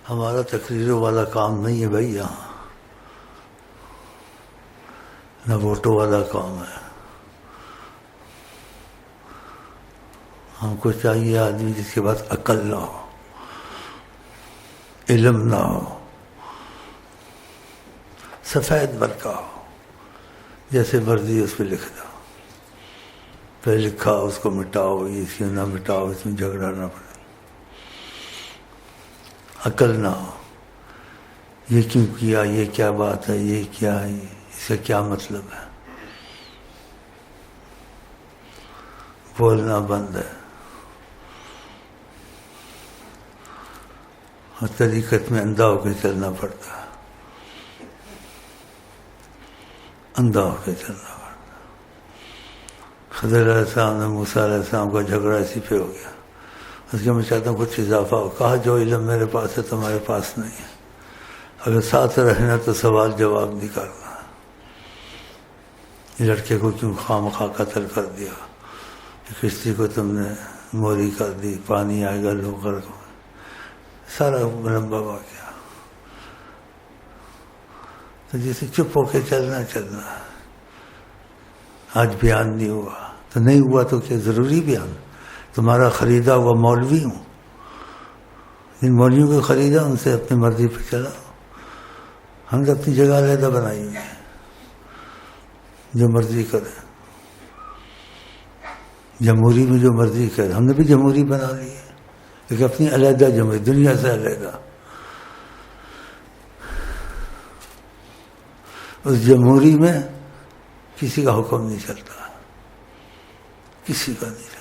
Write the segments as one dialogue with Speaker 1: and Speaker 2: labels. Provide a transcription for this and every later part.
Speaker 1: ہمارا تقریروں والا کام نہیں ہے بھائی، یہاں نہ ووٹوں والا کام ہے. ہم کو چاہیے آدمی جس کے پاس عقل نہ ہو، علم نہ ہو، سفید برقع ہو، جیسے مرضی اس پہ لکھ دو، پھر لکھا اس کو مٹاؤ، اس کو نہ مٹاؤ، اس میں جھگڑا نہ پڑے. عقل نہ ہو، یہ کیوں کیا، یہ کیا بات ہے، یہ کیا ہے، اس کا کیا مطلب ہے. بولنا بند ہے. اور طریقت میں اندھا ہو کے چلنا پڑتا ہے، اندھا ہو کے چلنا پڑتا ہے. خضر علیہ السلام نے موسیٰ علیہ السلام کا جھگڑا اسی پہ ہو گیا. اس کے میں چاہتا ہوں کچھ اضافہ ہو. کہا جو علم میرے پاس ہے تمہارے پاس نہیں ہے. اگر ساتھ رہنا تو سوال جواب نہیں کرنا. یہ لڑکے کو کیوں خواہ قتل کر دیا، کشتی کو تم نے موری کر دی، پانی آئے گا لوگ غرق ہو. سارا لمبا واقعہ. تو جیسے چپ ہو کے چلنا. آج بیان نہیں ہوا تو نہیں ہوا تو کیا ضروری بیان؟ تمہارا خریدا ہوا مولوی ہوں، جن مولویوں کو خریدا ان سے اپنی مرضی پہ چلا. ہم نے اپنی جگہ علیحدہ بنائی ہوئی ہے، جو مرضی کرے. جمہوری میں جو مرضی کرے، ہم نے بھی جمہوری بنا لی ہے، لیکن اپنی علیحدہ جمہوری، دنیا سے علیحدہ. اس جمہوری میں کسی کا حکم نہیں چلتا، کسی کا نہیں چلتا.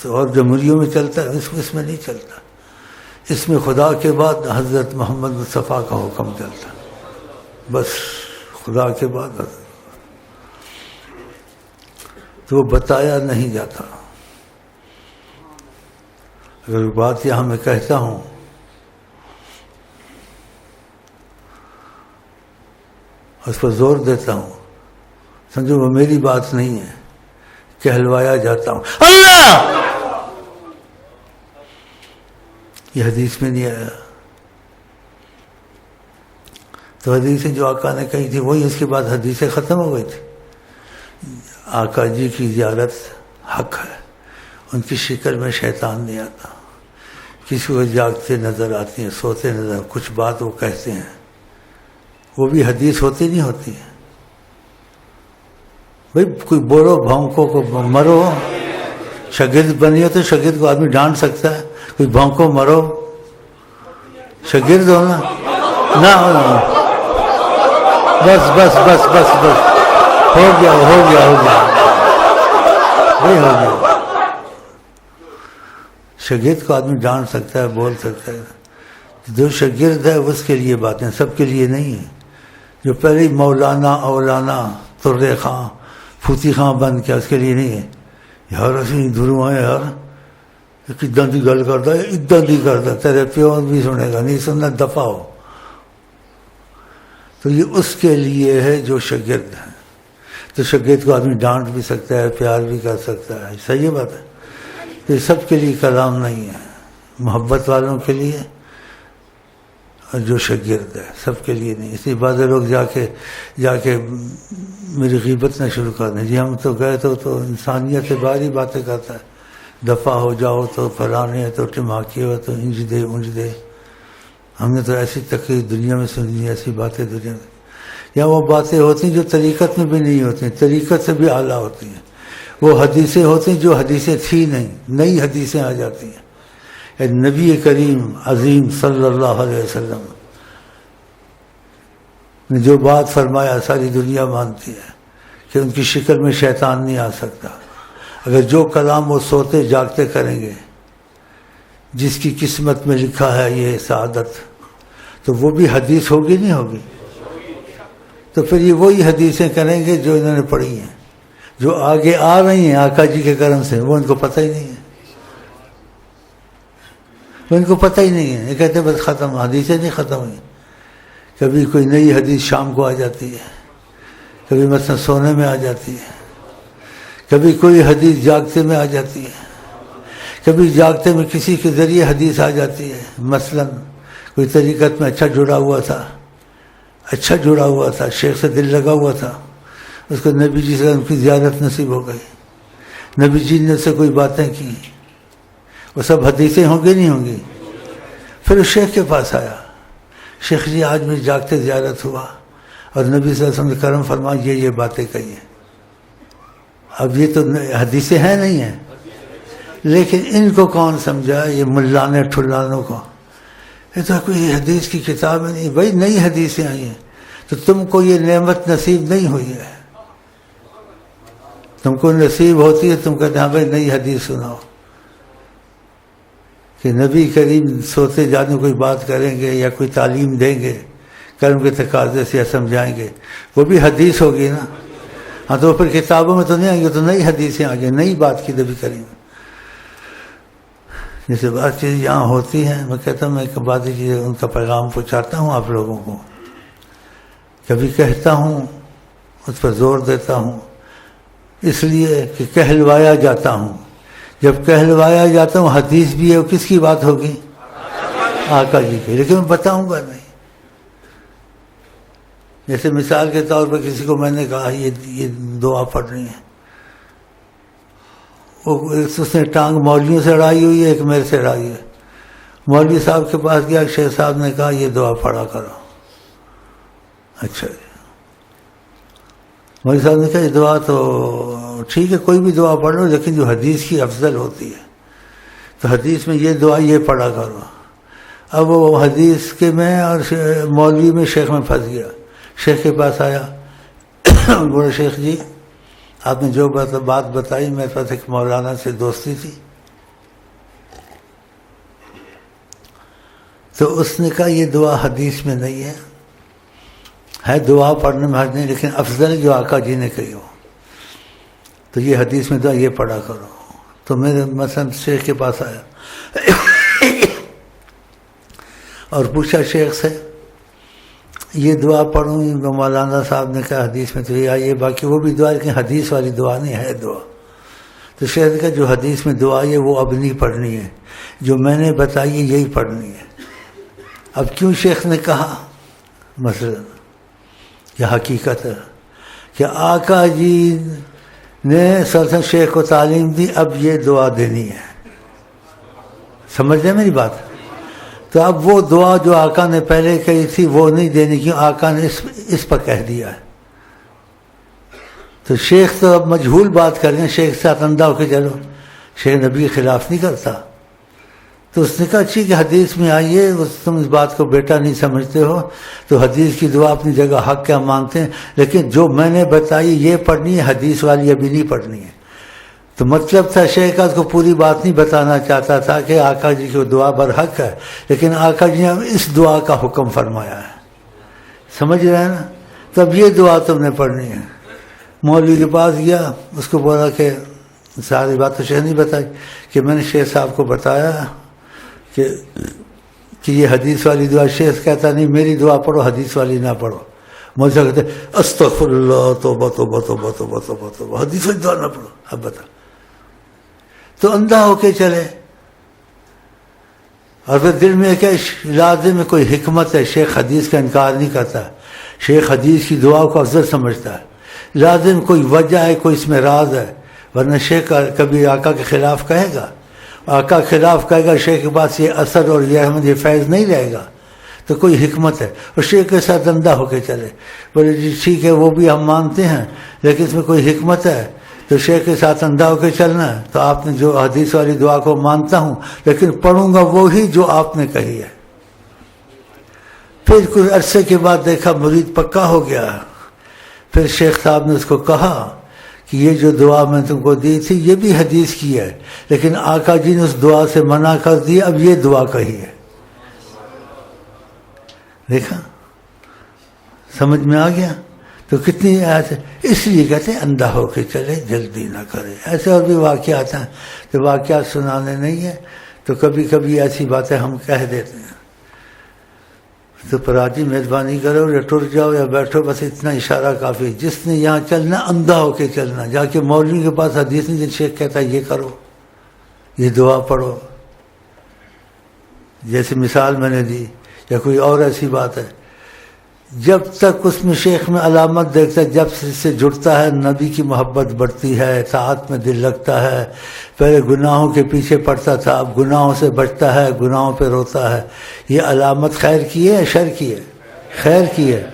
Speaker 1: اور جمہوریوں میں چلتا ہے، اس میں نہیں چلتا. اس میں خدا کے بعد حضرت محمد مصطفیٰ کا حکم چلتا ہے، بس. خدا کے بعد حضرت، تو وہ بتایا نہیں جاتا. اگر بات یہاں میں کہتا ہوں اس پر زور دیتا ہوں، سمجھو وہ میری بات نہیں ہے، کہلوایا جاتا ہوں اللہ. یہ حدیث میں نہیں آیا. تو حدیثیں جو آقا نے کہی تھی وہی، اس کے بعد حدیثیں ختم ہو گئی تھی. آقا جی کی زیارت حق ہے، ان کی شکل میں شیطان نہیں آتا. کسی کو جاگتے نظر آتی ہیں، سوتے نظر، کچھ بات وہ کہتے ہیں، وہ بھی حدیث ہوتی نہیں ہوتی ہے. بھائی کوئی بولو بھونکو کو مرو، شاگرد بنی تو شاگرد کو آدمی ڈانٹ سکتا ہے. کوئی بھونکو مرو، شاگرد ہونا نہ ہونا. بس بس بس بس بس ہو گیا وہی ہو گیا. شاگرد کو آدمی ڈانٹ سکتا ہے، بول سکتا ہے. جو شاگرد ہے اس کے لیے باتیں، سب کے لیے نہیں ہے. جو پہلے مولانا اولانا ترے خاں پھوتی خاں بن کیا، اس کے لیے نہیں ہے. یار اسی دھرو ہے یار، کداں دی گل کرتا ہے، اداں دی کرتا، تیرے پیو بھی سنے گا، نہیں سننا دفع ہو. تو یہ اس کے لیے ہے جو شاگرد ہے. تو شاگرد کو آدمی ڈانٹ بھی سکتا ہے، پیار بھی کر سکتا ہے. صحیح بات ہے. یہ سب کے لیے کلام نہیں ہے، محبت والوں کے لیے، اور جو شاگرد ہے سب کے لیے نہیں. اس لیے بعض لوگ جا کے میری غیبت نہ شروع کر دیں. جی ہم تو گئے تو انسانیت سے باہری باتیں کرتا ہے. دفع ہو جاؤ تو فلانے ہے، تو ٹماکی ہو تو انج دے انج دے. ہم نے تو ایسی تقریر دنیا میں سنی، ایسی باتیں دنیا میں. یا وہ باتیں ہوتی ہیں جو طریقت میں بھی نہیں ہوتی ہیں، طریقت سے بھی اعلیٰ ہوتی ہیں. وہ حدیثیں ہوتی ہیں جو حدیثیں تھی نہیں، نئی حدیثیں آ جاتی ہیں. نبی کریم عظیم صلی اللہ علیہ وسلم نے جو بات فرمایا ساری دنیا مانتی ہے کہ ان کی شکل میں شیطان نہیں آ سکتا. اگر جو کلام وہ سوتے جاگتے کریں گے، جس کی قسمت میں لکھا ہے یہ سعادت، تو وہ بھی حدیث ہوگی نہیں ہوگی. تو پھر یہ وہی حدیثیں کریں گے جو انہوں نے پڑھی ہیں، جو آگے آ رہی ہیں آقا جی کے کرم سے، وہ ان کو پتہ ہی نہیں ہے. وہ ان کو پتہ ہی نہیں ہے. یہ کہتے ہیں بس ختم، حدیثیں نہیں ختم ہوئی. کبھی کوئی نئی حدیث شام کو آ جاتی ہے، کبھی مثلا سونے میں آ جاتی ہے، کبھی کوئی حدیث جاگتے میں آ جاتی ہے، کبھی جاگتے میں کسی کے ذریعے حدیث آ جاتی ہے. مثلا کوئی طریقت میں اچھا جڑا ہوا تھا، شیخ سے دل لگا ہوا تھا، اس کو نبی جی سے ان کی زیارت نصیب ہو گئی، نبی جی نے اس سے کوئی باتیں کی، وہ سب حدیثیں ہوں گی نہیں ہوں گی. پھر اس شیخ کے پاس آیا، شیخ جی آج میری جاگتے زیارت ہوا اور نبی صلی اللہ علیہ وسلم نے کرم فرمایا یہ باتیں کہی ہیں. اب یہ تو حدیثیں ہیں نہیں ہیں، لیکن ان کو کون سمجھا؟ یہ ملانے ٹھلانوں کو. یہ تو کوئی حدیث کی کتاب ہے نہیں بھائی، نئی حدیثیں آئی ہیں تو تم کو یہ نعمت نصیب نہیں ہوئی ہے. تم کو نصیب ہوتی ہے، تم کہتے ہیں ہاں بھائی نئی حدیث سناؤ، کہ نبی کریم سوتے جانے کوئی بات کریں گے یا کوئی تعلیم دیں گے کرم کے تقاضے سے یا سمجھائیں گے، وہ بھی حدیث ہوگی نا. ہاں تو پھر کتابوں میں تو نہیں آئیں گے، تو نئی حدیثیں آ گئی، نئی بات کی نبی کریم. جیسے بات چیز یہاں ہوتی ہیں، میں کہتا ہوں میں ایک بات چیز ان کا پیغام پہنچاتا ہوں آپ لوگوں کو، کبھی کہتا ہوں اس پر زور دیتا ہوں اس لیے کہ کہلوایا جاتا ہوں. جب کہلوایا جاتا ہوں حدیث بھی ہے، وہ کس کی بات ہوگی؟ آقا جی کی، لیکن میں بتاؤں گا نہیں. جیسے مثال کے طور پر کسی کو میں نے کہا یہ دعا پڑھنی ہے، اس نے ٹانگ مولویوں سے اڑائی ہوئی ہے، ایک میرے سے اڑائی ہے. مولوی صاحب کے پاس گیا، شیخ صاحب نے کہا یہ دعا پڑھا کرو. اچھا جی. مولوی صاحب نے کہا یہ دعا تو ٹھیک ہے کوئی بھی دعا پڑھ لو، لیکن جو حدیث کی افضل ہوتی ہے تو حدیث میں یہ دعا یہ پڑھا کرو. اب وہ حدیث کے میں اور مولوی میں شیخ میں پھنس گیا. شیخ کے پاس آیا، بولے شیخ جی آپ نے جو بات بتائی، میرے پاس ایک مولانا سے دوستی تھی، تو اس نے کہا یہ دعا حدیث میں نہیں ہے دعا پڑھنے میں حرج نہیں، لیکن افضل جو آقا جی نے کہی ہو تو یہ حدیث میں دعا یہ پڑھا کرو. تو میرے مثلا شیخ کے پاس آیا اور پوچھا شیخ سے یہ دعا پڑھوں؟ مولانا صاحب نے کہا حدیث میں تو یہ باقی وہ بھی دعا، لیکن حدیث والی دعا نہیں ہے دعا. تو شیخ نے کہا جو حدیث میں دعا ہے وہ اب نہیں پڑھنی ہے، جو میں نے بتائی ہے یہی پڑھنی ہے. اب کیوں شیخ نے کہا؟ مثلا یہ حقیقت ہے کہ آقا جی نے سلطن شیخ کو تعلیم دی، اب یہ دعا دینی ہے. سمجھ رہے میری بات؟ تو اب وہ دعا جو آقا نے پہلے کہی تھی وہ نہیں دینی، کیوں آقا نے اس پر کہہ دیا ہے. تو شیخ تو اب مجہول بات کر رہے ہیں، شیخ ساتھ اندھا ہو کے چلو، شیخ نبی کے خلاف نہیں کرتا. تو اس نے کہا ٹھیک ہے حدیث میں آئیے، تم اس بات کو بیٹا نہیں سمجھتے ہو تو حدیث کی دعا اپنی جگہ حق کیا مانتے ہیں، لیکن جو میں نے بتائی یہ پڑھنی ہے، حدیث والی ابھی نہیں پڑھنی ہے. تو مطلب تھا شیخ کا کو پوری بات نہیں بتانا چاہتا تھا کہ آقا جی کی دعا برحق ہے، لیکن آقا جی نے اس دعا کا حکم فرمایا ہے. سمجھ رہے ہیں نا؟ تب یہ دعا تم نے پڑھنی ہے. مولوی کے پاس گیا، اس کو بولا کہ ساری بات تو شیخ نہیں بتائی، کہ میں نے شیخ صاحب کو بتایا کہ یہ حدیث والی دعا. شیخ کہتا نہیں میری دعا پڑھو، حدیث والی نہ پڑھو. مجھے کہتے استغفر اللہ توبہ توبہ توبہ توبہ توبہ توبہ، حدیث والی دعا نہ پڑھو. اب بتا، تو اندھا ہو کے چلے. اور پھر دل میں کہ لازم میں کوئی حکمت ہے. شیخ حدیث کا انکار نہیں کرتا، شیخ حدیث کی دعا کو افضل سمجھتا ہے. لازم کوئی وجہ ہے، کوئی اس میں راز ہے، ورنہ شیخ کبھی آقا کے خلاف کہے گا؟ آقا کے خلاف کہے گا، شیخ کے پاس یہ اثر اور یہ احمد یہ فیض نہیں رہے گا. تو کوئی حکمت ہے. اور شیخ کے ساتھ اندھا ہو کے چلے، بولے جی ٹھیک ہے وہ بھی ہم مانتے ہیں، لیکن اس میں کوئی حکمت ہے. تو شیخ کے ساتھ اندھا ہو کے چلنا ہے. تو آپ نے جو حدیث والی دعا کو مانتا ہوں، لیکن پڑھوں گا وہی جو آپ نے کہی ہے. پھر کچھ عرصے کے بعد دیکھا مرید پکا ہو گیا. پھر شیخ صاحب نے اس کو کہا کہ یہ جو دعا میں تم کو دی تھی یہ بھی حدیث کی ہے، لیکن آقا جی نے اس دعا سے منع کر دیا، اب یہ دعا کہی ہے. دیکھا؟ سمجھ میں آ گیا؟ تو کتنی ایسے، اس لیے کہتے ہیں اندھا ہو کے چلے جلدی نہ کرے. ایسے اور بھی واقعات ہیں، تو واقعات سنانے نہیں ہیں، تو کبھی کبھی ایسی باتیں ہم کہہ دیتے ہیں. تو پراجی مہربانی کرو یا ٹر جاؤ یا بیٹھو، بس اتنا اشارہ کافی. جس نے یہاں چلنا اندھا ہو کے چلنا، جا کے مولوی کے پاس حدیث نہیں، شیخ کہتا ہے یہ کرو، یہ دعا پڑھو. جیسے مثال میں نے دی یا کوئی اور ایسی بات ہے، جب تک اس میں شیخ میں علامت دیکھتا ہے، جب سے جڑتا ہے نبی کی محبت بڑھتی ہے، اطاعت میں دل لگتا ہے، پہلے گناہوں کے پیچھے پڑتا تھا، اب گناہوں سے بچتا ہے، گناہوں پہ روتا ہے، یہ علامت خیر کی ہے شر کی ہے؟ خیر کی ہے۔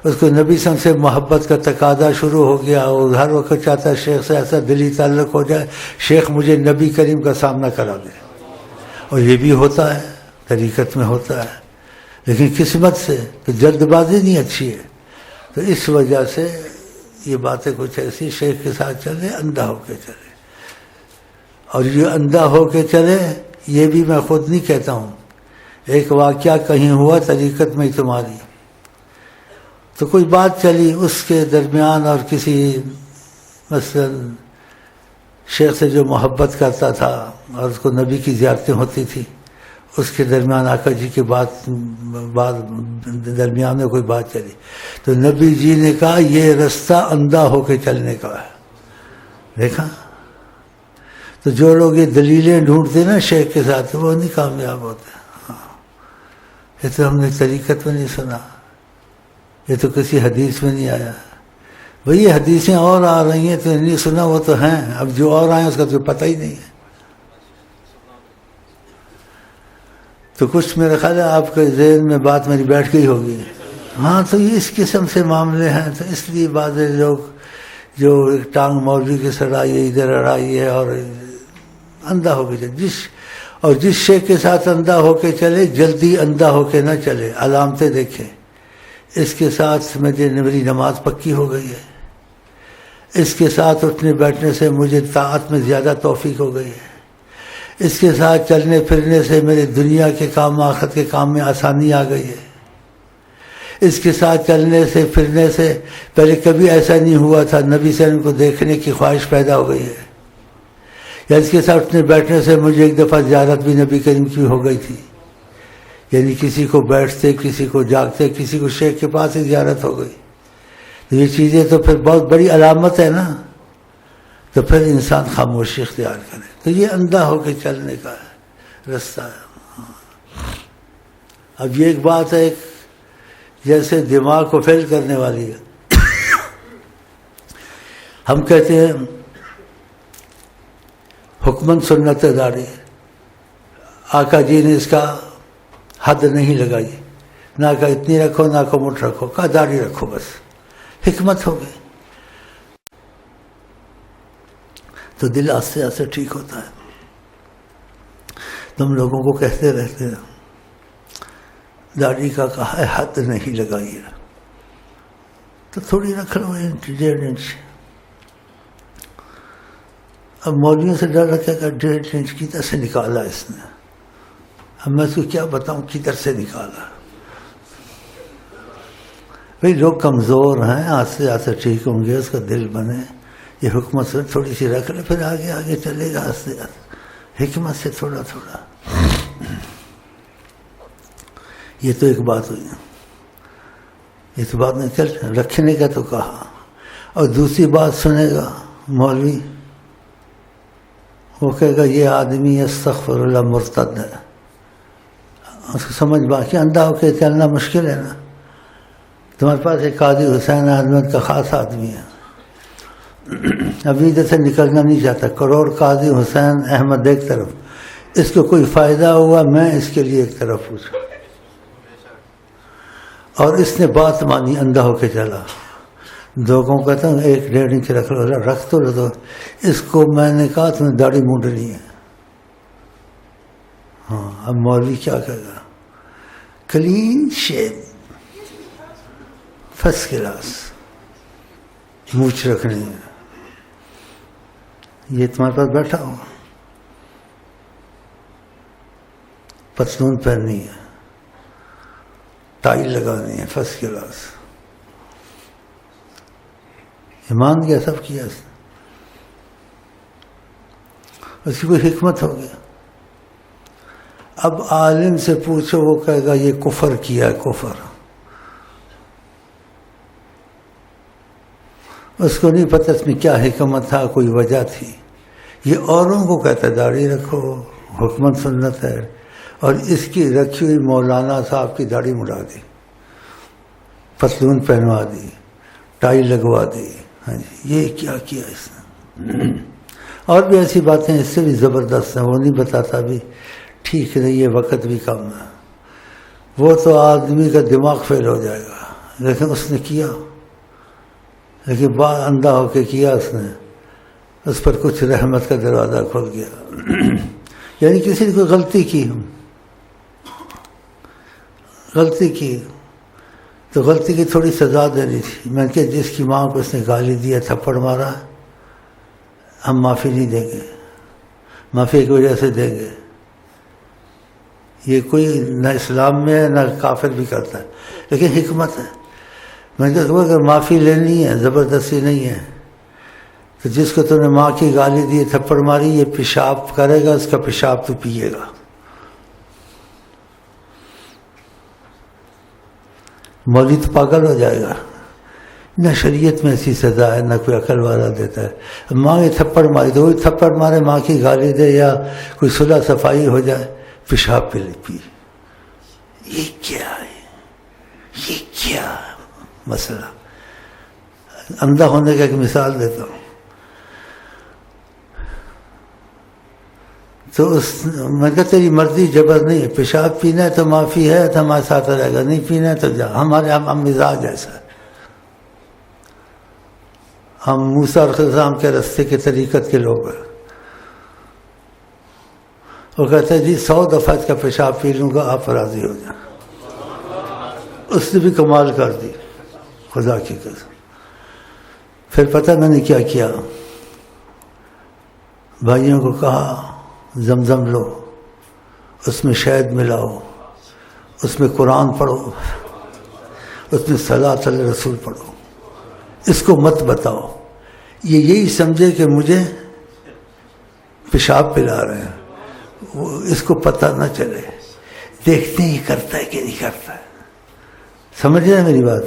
Speaker 1: اس کو نبی صلی اللہ علیہ وسلم سے محبت کا تقاضا شروع ہو گیا، اور ہر وقت چاہتا ہے شیخ سے ایسا دلی تعلق ہو جائے شیخ مجھے نبی کریم کا سامنا کرا دے، اور یہ بھی ہوتا ہے، طریقت میں ہوتا ہے، لیکن قسمت سے تو جلد بازی نہیں اچھی ہے۔ تو اس وجہ سے یہ باتیں کچھ ایسی، شیخ کے ساتھ چلے، اندھا ہو کے چلے، اور یہ اندھا ہو کے چلے یہ بھی میں خود نہیں کہتا ہوں، ایک واقعہ کہیں ہوا طریقت میں تمہاری، تو کوئی بات چلی اس کے درمیان، اور کسی مثلا شیخ سے جو محبت کرتا تھا اور اس کو نبی کی زیارتیں ہوتی تھی، اس کے درمیان آقا جی کے بات درمیان میں کوئی بات چلی، تو نبی جی نے کہا یہ رستہ اندھا ہو کے چلنے کا ہے۔ دیکھا، تو جو لوگ یہ دلیلیں ڈھونڈتے نا شیخ کے ساتھ، وہ نہیں کامیاب ہوتے۔ یہ تو ہم نے طریقت میں نہیں سنا، یہ تو کسی حدیث میں نہیں آیا۔ بھئی یہ حدیثیں اور آ رہی ہیں تو نہیں سنا، وہ تو ہیں، اب جو اور آئیں اس کا تو پتہ ہی نہیں ہے۔ تو کچھ میرا خیال ہے آپ کے ذہن میں بات میری بیٹھ گئی ہوگی۔ ہاں، تو یہ اس قسم سے معاملے ہیں، تو اس لیے بعض لوگ جو ایک ٹانگ مولوی کے سر آئی ہے، ادھر اڑائی ہے، اور اندھا ہو کے چلے، جس شیخ کے ساتھ اندھا ہو کے چلے، جلدی اندھا ہو کے نہ چلے، علامتیں دیکھیں، اس کے ساتھ میری نماز پکی ہو گئی ہے، اس کے ساتھ اٹھنے بیٹھنے سے مجھے طاعت میں زیادہ توفیق ہو گئی ہے، اس کے ساتھ چلنے پھرنے سے میرے دنیا کے کام آخرت کے کام میں آسانی آ گئی ہے، اس کے ساتھ چلنے سے پھرنے سے پہلے کبھی ایسا نہیں ہوا تھا، نبی صلی اللہ علیہ وسلم کو دیکھنے کی خواہش پیدا ہو گئی ہے، یا اس کے ساتھ اٹھنے بیٹھنے سے مجھے ایک دفعہ زیارت بھی نبی کریم کی ہو گئی تھی، یعنی کسی کو بیٹھتے، کسی کو جاگتے، کسی کو شیخ کے پاس ہی زیارت ہو گئی۔ تو یہ چیزیں تو پھر بہت بڑی علامت ہے نا، تو پھر انسان خاموشی اختیار کرے، تو یہ اندھا ہو کے چلنے کا رستہ ہے۔ اب یہ ایک بات ہے، جیسے دماغ کو فیل کرنے والی ہے۔ ہم کہتے ہیں حکمن سنت داڑھی، آقا جی نے اس کا حد نہیں لگائی، نہ کہ اتنی رکھو نہ کو مٹھ رکھو، کہا داڑھی رکھو، بس حکمت ہو گئی، تو دل آستے آستے ٹھیک ہوتا ہے۔ تم لوگوں کو کہتے رہتے ہیں داڑھی کا کہا ہے حد نہیں لگائی، تو تھوڑی رکھ لو، 1.5 انچ۔ اب مولویوں سے ڈر رکھے گا 1.5 انچ کدھر سے نکالا اس نے، اب میں اس کو کیا بتاؤں کدھر سے نکالا۔ بھئی لوگ کمزور ہیں، آستے آستے ٹھیک ہوں گے، اس کا دل بنے، یہ حکمت سے تھوڑی سی رکھ لے، پھر آگے آگے چلے گا آستے آستے، حکمت سے تھوڑا تھوڑا۔ یہ تو ایک بات ہوئی، یہ تو بات نہیں چل رکھنے کا تو کہا، اور دوسری بات سنے گا مولوی، وہ کہے گا یہ آدمی استغفر اللہ مرتد ہے، اس کو سمجھ باقی اندھا ہو کے چلنا مشکل ہے نا۔ تمہارے پاس ایک قاضی حسین احمد کا خاص آدمی ہے، ابھی ادھر سے نکلنا نہیں چاہتا، کروڑ قاضی حسین احمد ایک طرف، اس کو کوئی فائدہ ہوا میں اس کے لیے ایک طرف پوچھا، اور اس نے بات مانی، اندھا ہو کے چلا۔ لوگوں کو کہتا ہوں 1.5 انچ رکھ لو، رکھ تو لو۔ اس کو میں نے کہا تمہیں داڑھی مونڈنی ہے، ہاں، اب مولوی کیا کہے گا، کلین شیو، فرسٹ کلاس، مونچھ رکھنی ہے، یہ تمہارے پاس بیٹھا ہو، پتلون پہننی ہے، ٹائی لگانی ہے، فرسٹ کلاس، ایمان کیا سب کیا اس کی کوئی حکمت ہو گیا۔ اب عالم سے پوچھو، وہ کہے گا یہ کفر کیا ہے، کفر، اس کو نہیں پتہ اس میں کیا حکمت تھا، کوئی وجہ تھی۔ یہ اوروں کو کہتا ہے داڑھی رکھو، حکمت سنت ہے، اور اس کی رکھی ہوئی مولانا صاحب کی داڑھی مڑا دی، پتلون پہنوا دی، ٹائی لگوا دی. ہاں جی، یہ کیا کیا اس نے. اور بھی ایسی باتیں اس سے بھی زبردست ہیں، وہ نہیں بتاتا بھی ٹھیک نہیں ہے، وقت بھی کم ہے. وہ تو آدمی کا دماغ فیل ہو جائے گا، لیکن اس نے کیا، لیکن اندھا ہو کے کیا اس نے. اس پر کچھ رحمت کا دروازہ کھول گیا. یعنی کسی نے کوئی غلطی کی تو غلطی کی تھوڑی سزا دینی تھی. میں نے کہا جس کی ماں کو اس نے گالی دیا، تھپڑ مارا، ہم معافی نہیں دیں گے، معافی کی وجہ سے دیں گے. یہ کوئی نہ اسلام میں ہے نہ کافر بھی کرتا ہے، لیکن حکمت ہے. میں نے کہا اگر معافی لینی ہے، زبردستی نہیں ہے، تو جس کو تم نے ماں کی گالی دی، تھپڑ ماری، یہ پیشاب کرے گا، اس کا پیشاب تو پیے گا. مولوی تو پاگل ہو جائے گا. نہ شریعت میں ایسی سزا ہے، نہ کوئی عقل والا دیتا ہے. ماں یہ تھپڑ ماری تو وہی تھپڑ مارے، ماں کی گالی دے، یا کوئی صلح صفائی ہو جائے، پیشاب پہ پی. یہ کیا ہے؟ یہ کیا مسئلہ؟ اندھا ہونے کا ایک مثال دیتا ہوں. تو میں کہا تیری مرضی، جبر نہیں ہے. پیشاب پینا ہے تو معافی ہے تو ہمارے ساتھ رہے گا، نہیں پینا ہے تو جا. ہمارے ہم مزاج ایسا ہے، ہم موسیٰ علیہ السلام کے رستے کے طریقت کے لوگ ہیں. وہ کہتے ہیں جی 100 دفعہ اس کا پیشاب پی لوں گا، آپ راضی ہو جائیں. اس نے بھی کمال کر دی، خدا کی قسم. پھر پتہ میں نے کیا کیا، بھائیوں کو کہا زمزم لو، اس میں شہد ملاؤ، اس میں قرآن پڑھو، اس میں صلاۃ علی رسول پڑھو. اس کو مت بتاؤ، یہ یہی سمجھے کہ مجھے پیشاب پلا رہے ہیں. اس کو پتہ نہ چلے، دیکھتے ہی کرتا ہے کہ نہیں کرتا ہے. سمجھ رہے ہیں میری بات؟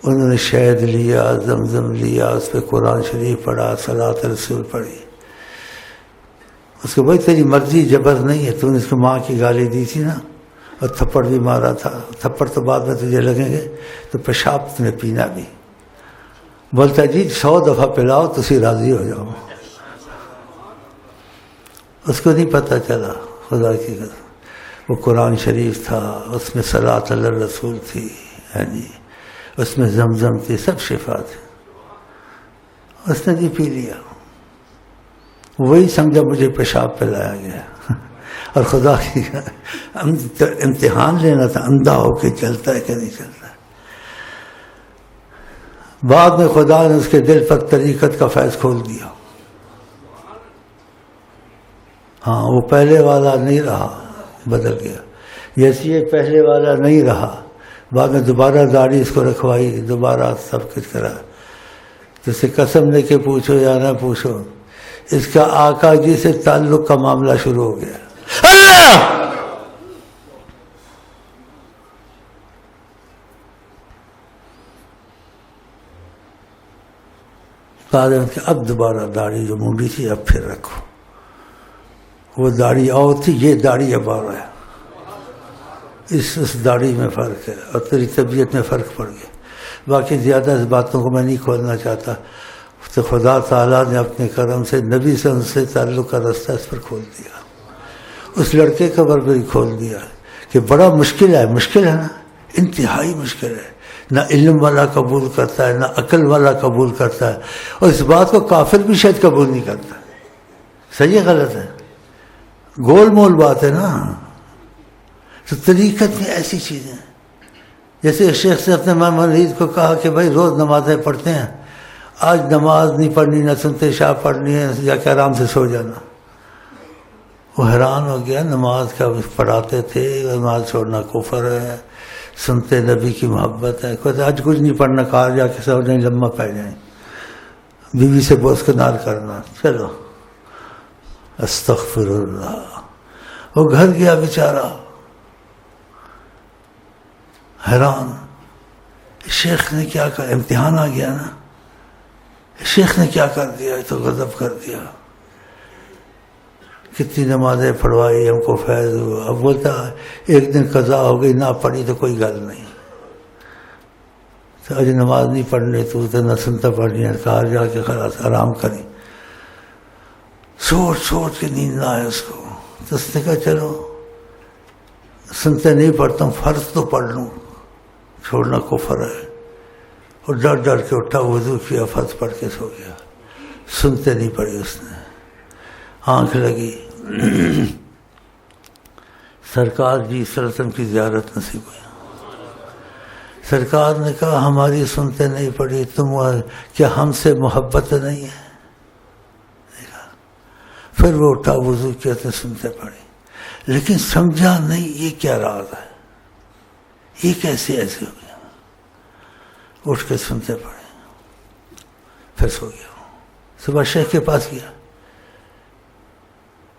Speaker 1: انہوں نے شہد لیا، زمزم لیا، اس پہ قرآن شریف پڑھا، صلاۃ رسول پڑھی. اس کو بھائی تیری مرضی، جبر نہیں ہے. تو نے اس کو ماں کی گالی دی تھی نا، اور تھپڑ بھی مارا تھا، تھپڑ تو بعد میں تجھے لگیں گے، تو پیشاب تم نے پینا بھی. بولتا جی 100 دفعہ پلاؤ تو اسی راضی ہو جاؤ. اس کو نہیں پتہ چلا، خدا کی قسم. وہ قرآن شریف تھا، اس میں صلاۃ علی رسول تھی، جی اس میں زمزم تھی، سب شفا تھی. اس نے بھی پی لیا. وہی سمجھا مجھے پیشاب پلایا گیا. اور خدا کی امتحان لینا تھا، اندھا ہو کے چلتا ہے کہ نہیں چلتا. بعد میں خدا نے اس کے دل پر طریقت کا فیض کھول دیا. ہاں وہ پہلے والا نہیں رہا، بدل گیا. جیسے یہ پہلے والا نہیں رہا، بعد میں دوبارہ داڑھی اس کو رکھوائی، دوبارہ سب کچھ کرا. تو اسے قسم لے کے پوچھو یا نہ پوچھو، اس کا آقا جی سے تعلق کا معاملہ شروع ہو گیا. اللہ اب دوبارہ داڑھی جو مونڈی تھی اب پھر رکھو. وہ داڑھی اور تھی، یہ داڑھی اب آ رہا ہے. اس داڑھی میں فرق ہے، اور تیری طبیعت میں فرق پڑ گیا. باقی زیادہ اس باتوں کو میں نہیں کھولنا چاہتا. تو خدا تعالیٰ نے اپنے کرم سے نبی سے ان سے تعلق کا رستہ اس پر کھول دیا. اس لڑکے کا بر بھی کھول دیا کہ بڑا مشکل ہے نا، انتہائی مشکل ہے. نہ علم والا قبول کرتا ہے، نہ عقل والا قبول کرتا ہے. اور اس بات کو کافر بھی شاید قبول نہیں کرتا. صحیح ہے غلط ہے؟ گول مول بات ہے نا. تو طریقت میں ایسی چیزیں، جیسے شیخ سے اپنے مرید کو کہا کہ بھائی روز نمازیں پڑھتے ہیں، آج نماز نہیں پڑھنی، نہ سنتے شاہ پڑھنی ہے، جا کے آرام سے سو جانا. وہ حیران ہو گیا، نماز کا پڑھاتے تھے، نماز چھوڑنا کفر ہے، سنتے نبی کی محبت ہے. کہتے آج کچھ نہیں پڑھنا، کہا جا کے سو جائیں، لمبا پہ جائیں، بیوی سے بوس کنار کرنا. چلو استغفر اللہ. وہ گھر گیا بیچارہ حیران، شیخ نے کیا کہا. امتحان آ گیا نا، شیخ نے کیا کر دیا، تو غضب کر دیا کتنی نمازیں پڑھوائی، ہم کو فیض ہوا. اب بولتا ایک دن قضا ہو گئی نہ پڑھی تو کوئی گل نہیں، تو آج نماز نہیں پڑھنی تو نہ سنتا پڑھنی ہے، کہا جا کے خلاص آرام کریں. سوچ کے نیند نہ آئے اس کو. تو اس نے کہا چلو سنتے نہیں پڑھتا ہوں، فرض تو پڑھ لوں، چھوڑنا کفر ہے. اور ڈر کے اٹھا، وضو کیا، فرض پڑھ کے سو گیا. سنتے نہیں پڑھی اس نے. آنکھ لگی، سرکار جی صلی اللہ علیہ وسلم کی زیارت نصیب ہوئی. سرکار نے کہا ہماری سنتے نہیں پڑھی، تم کیا ہم سے محبت نہیں ہے؟ پھر وہ اٹھا، وضو کیا تو سنتے پڑھی، لیکن سمجھا نہیں یہ کیا راز ہے، یہ کیسے ایسے ہو گیا. اٹھ کے سنتے پڑھے، پھر سو گیا. صبح شیخ کے پاس گیا.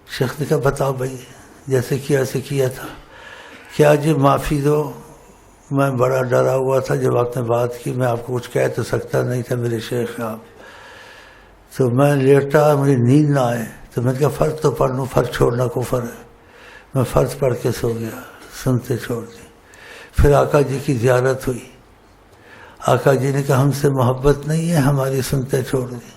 Speaker 1: شیخ نے کہا بتاؤ بھائی جیسے کیا ایسے کیا تھا، کیا جی معافی دو، میں بڑا ڈرا ہوا تھا جب آپ نے بات کی، میں آپ کو کچھ کہہ تو سکتا نہیں تھا، میرے شیخ آپ. تو میں لیٹا، مجھے نیند نہ آئے، تو میں نے کہا فرض تو پڑھ لوں، فرض چھوڑنا کفر ہے. میں فرض پڑھ کے سو گیا، سنتے چھوڑ دی. پھر آقا جی کی زیارت ہوئی. آقا جی نے کہا ہم سے محبت نہیں ہے، ہماری سنتے چھوڑ دی.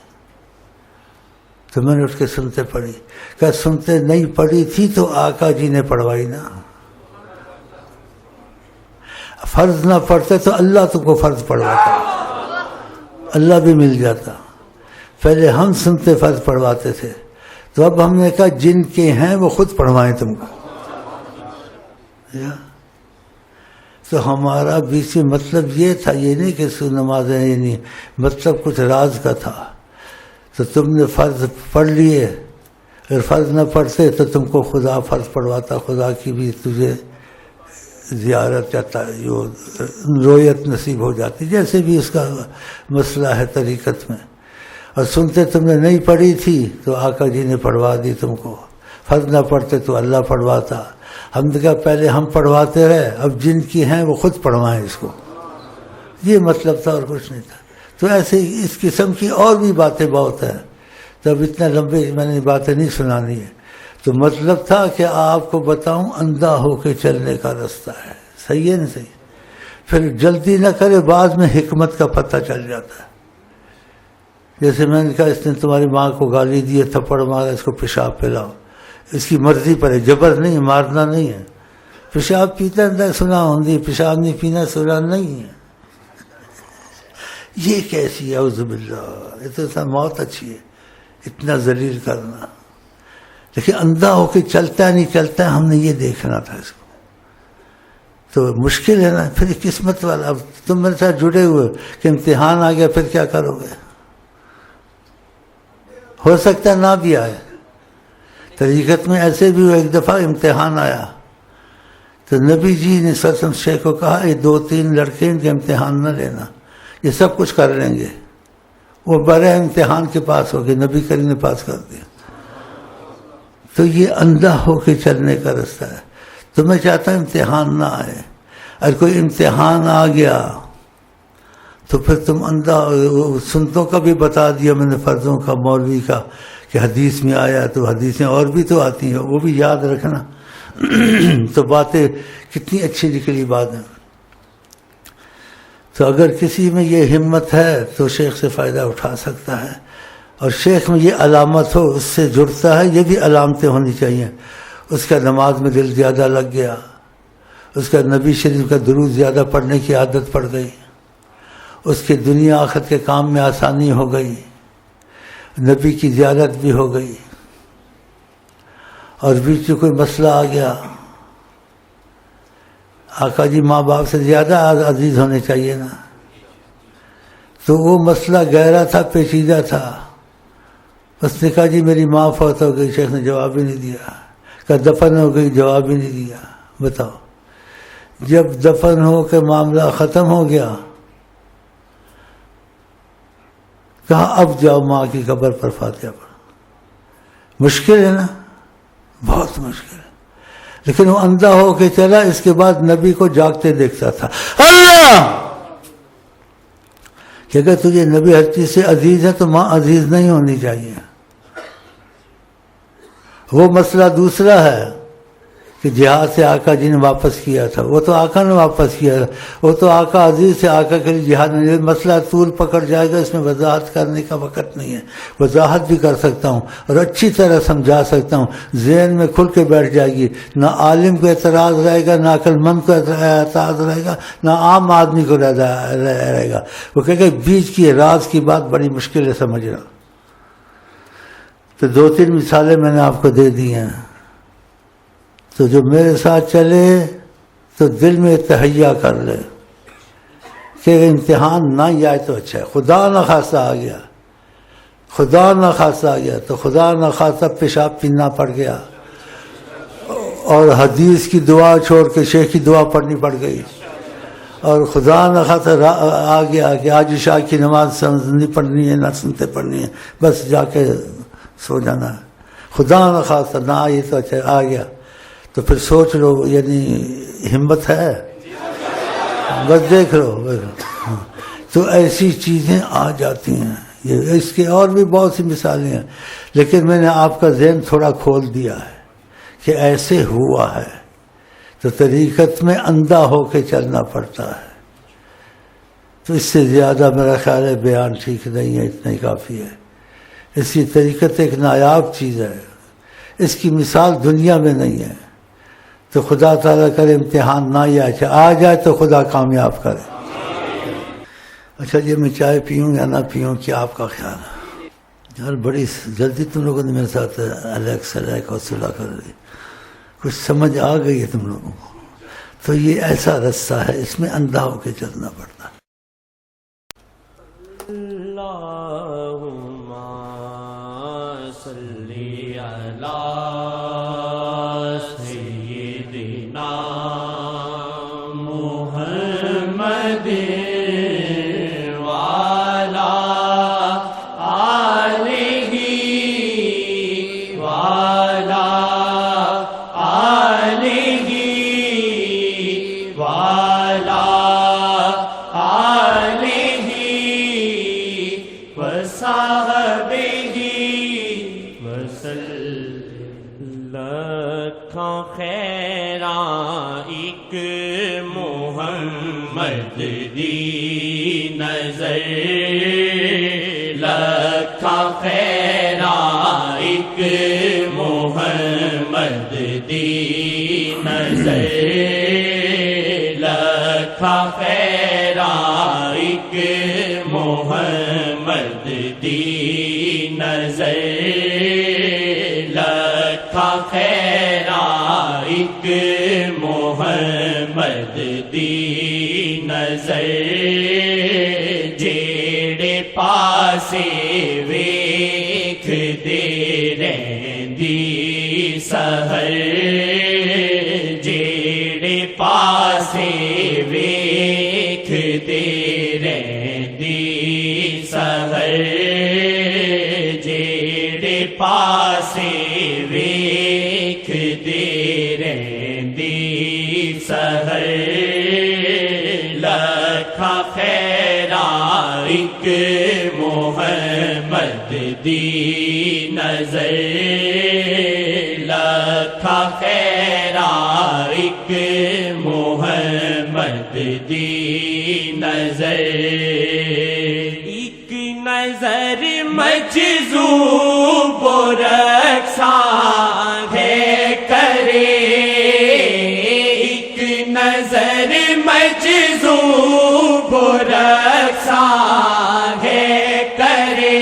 Speaker 1: تو میں نے اٹھ کے سنتے پڑھی. کہ سنتے نہیں پڑھی تھی تو آقا جی نے پڑھوائی نا. فرض نہ پڑھتے تو اللہ تم کو فرض پڑھواتا، اللہ بھی مل جاتا. پہلے ہم سنتے فرض پڑھواتے تھے، تو اب ہم نے کہا جن کے ہیں وہ خود پڑھوائیں تم کو. تو ہمارا بیچ میں مطلب یہ تھا، یہ نہیں کہ نمازیں یہ نہیں، مطلب کچھ راز کا تھا. تو تم نے فرض پڑھ لیے، اگر فرض نہ پڑھتے تو تم کو خدا فرض پڑھواتا، خدا کی بھی تجھے زیارت جاتا، رویت نصیب ہو جاتی، جیسے بھی اس کا مسئلہ ہے طریقت میں. اور سنتے تم نے نہیں پڑھی تھی تو آقا جی نے پڑھوا دی تم کو. فرض نہ پڑھتے تو اللہ پڑھواتا. ہم نے کہا پہلے ہم پڑھواتے رہے، اب جن کی ہیں وہ خود پڑھوائیں اس کو. یہ مطلب تھا اور کچھ نہیں تھا. تو ایسے اس قسم کی اور بھی باتیں بہت ہیں. تو اب اتنا لمبے میں نے باتیں نہیں سنانی ہے. تو مطلب تھا کہ آپ کو بتاؤں اندھا ہو کے چلنے کا رستہ ہے. صحیح ہے نا؟ صحیح. پھر جلدی نہ کرے، بعد میں حکمت کا پتہ چل جاتا ہے. جیسے میں نے کہا اس نے تمہاری ماں کو گالی دی ہے، تھپڑ مارا، اس کو پیشاب پلاؤ، اس کی مرضی پر ہے، جبر نہیں، مارنا نہیں ہے. پیشاب پیتا ہے سنا ہوندی، پیشاب نہیں پینا سنا نہیں ہے. یہ کیسی اعوذ باللہ، یہ تو موت اچھی ہے اتنا ذلیل کرنا. لیکن اندھا ہو کے چلتا ہے نہیں چلتا ہے، ہم نے یہ دیکھنا تھا اس کو. تو مشکل ہے نا. پھر قسمت والا، اب تم میرے ساتھ جڑے ہوئے کہ امتحان آ گیا، پھر کیا کرو گے؟ ہو سکتا ہے نہ بھی آئے. طریقت میں ایسے بھی ہوا، ایک دفعہ امتحان آیا تو نبی جی نے صلی اللہ علیہ وسلم شیخ کو کہا یہ 2-3 لڑکے ان کے امتحان نہ لینا، یہ سب کچھ کر لیں گے. وہ بڑے امتحان کے پاس ہو گئے، نبی کریم نے پاس کر دیا. تو یہ اندھا ہو کے چلنے کا رستہ ہے. تو میں چاہتا ہوں امتحان نہ آئے. اگر کوئی امتحان آ گیا تو پھر تم اندھا. سنتوں کا بھی بتا دیا میں نے، فرضوں کا، مولوی کا، کہ حدیث میں آیا، تو حدیثیں اور بھی تو آتی ہیں، وہ بھی یاد رکھنا. تو باتیں کتنی اچھی نکلی بات ہے. تو اگر کسی میں یہ ہمت ہے تو شیخ سے فائدہ اٹھا سکتا ہے. اور شیخ میں یہ علامت ہو، اس سے جڑتا ہے، یہ بھی علامتیں ہونی چاہیے. اس کا نماز میں دل زیادہ لگ گیا، اس کا نبی شریف کا درود زیادہ پڑھنے کی عادت پڑ گئی، اس کے دنیا آخرت کے کام میں آسانی ہو گئی، نبی کی زیارت بھی ہو گئی. اور بیچ میں کوئی مسئلہ آ گیا، آقا جی ماں باپ سے زیادہ عزیز ہونے چاہیے نا. تو وہ مسئلہ گہرا تھا، پیچیدہ تھا. اس نے کہا جی میری ماں فوت ہو گئی. شیخ نے جواب ہی نہیں دیا. کہا دفن ہو گئی، جواب ہی نہیں دیا. بتاؤ، جب دفن ہو کے معاملہ ختم ہو گیا، کہا اب جاؤ ماں کی قبر پر فاتحہ پڑھو. مشکل ہے نا، بہت مشکل ہے. لیکن وہ اندھا ہو کے چلا. اس کے بعد نبی کو جاگتے دیکھتا تھا. اللہ کہ اگر تجھے نبی ہر چیز سے عزیز ہے تو ماں عزیز نہیں ہونی چاہیے. وہ مسئلہ دوسرا ہے کہ جہاد سے آقا جی نے واپس کیا تھا، وہ تو آقا نے واپس کیا تھا، وہ تو آقا عزیز سے آقا کے لیے جہاد نہیں. مسئلہ طول پکڑ جائے گا، اس میں وضاحت کرنے کا وقت نہیں ہے. وضاحت بھی کر سکتا ہوں اور اچھی طرح سمجھا سکتا ہوں، ذہن میں کھل کے بیٹھ جائے گی. نہ عالم کو اعتراض رہے گا، نہ عقل مند کو اعتراض رہے گا، نہ عام آدمی کو رہے گا. وہ کہے گا بیچ کی راز کی بات بڑی مشکل ہے سمجھنا. تو 2-3 مثالیں میں نے آپ کو دے دی ہیں. تو جو میرے ساتھ چلے تو دل میں تہیا کر لے کہ امتحان نہ ہی آئے تو اچھا ہے. خدا نخواستہ آ گیا، خدا نخواستہ آ گیا تو خدا نخواستہ پیشاب پینا پڑ گیا اور حدیث کی دعا چھوڑ کے شیخ کی دعا پڑھنی پڑ گئی، اور خدا نخواستہ آ گیا کہ آج عشاء کی نماز سننی پڑھنی ہے، نہ سنتے پڑھنی ہے، بس جا کے سو جانا ہے. خدا نخواستہ نہ آئی تو اچھا آ گیا. تو پھر سوچ لو، یعنی ہمت ہے، بس دیکھ لو. تو ایسی چیزیں آ جاتی ہیں. یہ اس کے اور بھی بہت سی مثالیں ہیں، لیکن میں نے آپ کا ذہن تھوڑا کھول دیا ہے کہ ایسے ہوا ہے. تو طریقت میں اندھا ہو کے چلنا پڑتا ہے. تو اس سے زیادہ میرا خیال ہے بیان ٹھیک نہیں ہے، اتنا ہی کافی ہے. اس کی طریقت ایک نایاب چیز ہے، اس کی مثال دنیا میں نہیں ہے. تو خدا تعالیٰ کرے امتحان نہ ہی آ جائے تو خدا کامیاب کرے. اچھا جی، میں چائے پیوں یا نہ پیوں، کیا آپ کا خیال ہے؟ یار بڑی جلدی تم لوگوں نے میرے ساتھ الیکس اور صلح کر دی، کچھ سمجھ آ گئی ہے تم لوگوں کو. تو یہ ایسا رستہ ہے، اس میں اندھا ہو کے چلنا پڑتا ہے.
Speaker 2: اللہم صلی علی سیدنا محمد وعلی آلہ وعلی آلہ وعلی آلہ وصحبہ وسلم. لکھاں خیراں ایک محمد دی نظر، لکھاں خیراں ایک محمد دی نظر، لکھاں خیراں ایک محمد دی نظر، لکھاں خیراں ایک محمد دی نظر. جیڑے پاسے ویکھ دے رہندی سحر، جیڑے پاسے ویکھ دے رہندی سحر، جیڑے پاسے ویکھ دے رہندی سحر، لکھاں خیراں ایک محمد دی نظر، لکھاں خیراں ایک محمد دی نظر. ایک نظر مجذوب و رقصاں ہے کرے، ایک نظر مجذوب و رقصاں ہے کرے،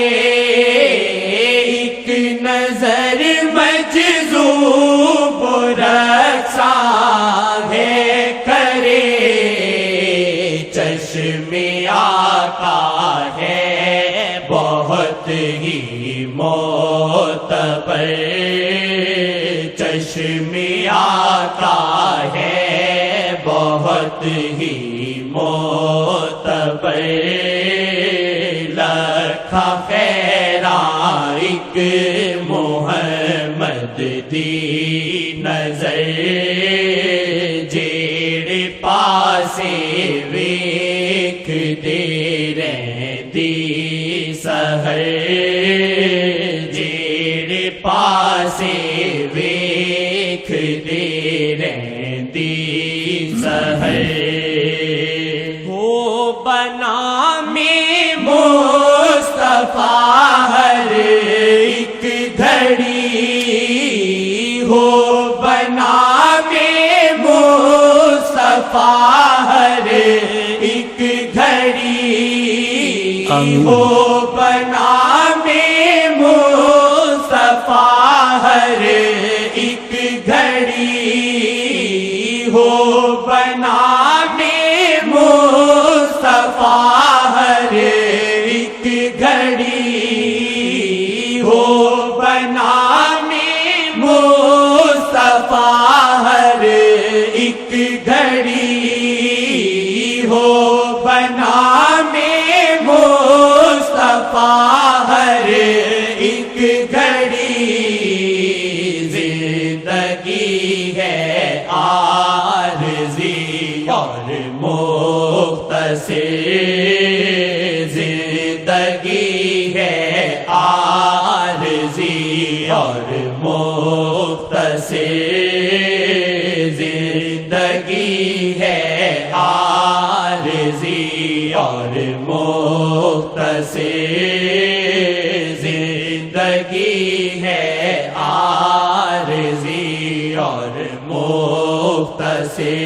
Speaker 2: ایک نظر مجذوب و رقصاں ہے کرے. چشم آقا ہے بہت ہی معتبر، چشم آقا ہے بہت ہی معتبر، لکھاں خیراں ایک محمد دی نظر، جیڑے پاسے ویکھ دے رہندی سحر، جیڑے پاسے پاسے ویکھ دے رہندی سحر ہو بنا میں مصطفیٰ ہر ایک گھڑی ہو بنا میں مصطفیٰ ہر ایک گھڑی ہو بنا میں مصطفیٰ ہر ایک گھڑی ہو بنا میں مصطفیٰ ہر ایک گھڑی ہو بنا میں مصطفیٰ ہر ایک گھڑی ہو بنا میں مصطفیٰ ہر ایک گھڑی زندگی ہے عارضی اور مختصر زندگی ہے عارضی اور مختصر زندگی ہے عارضی اور مختصر زندگی ہے عارضی اور مختصر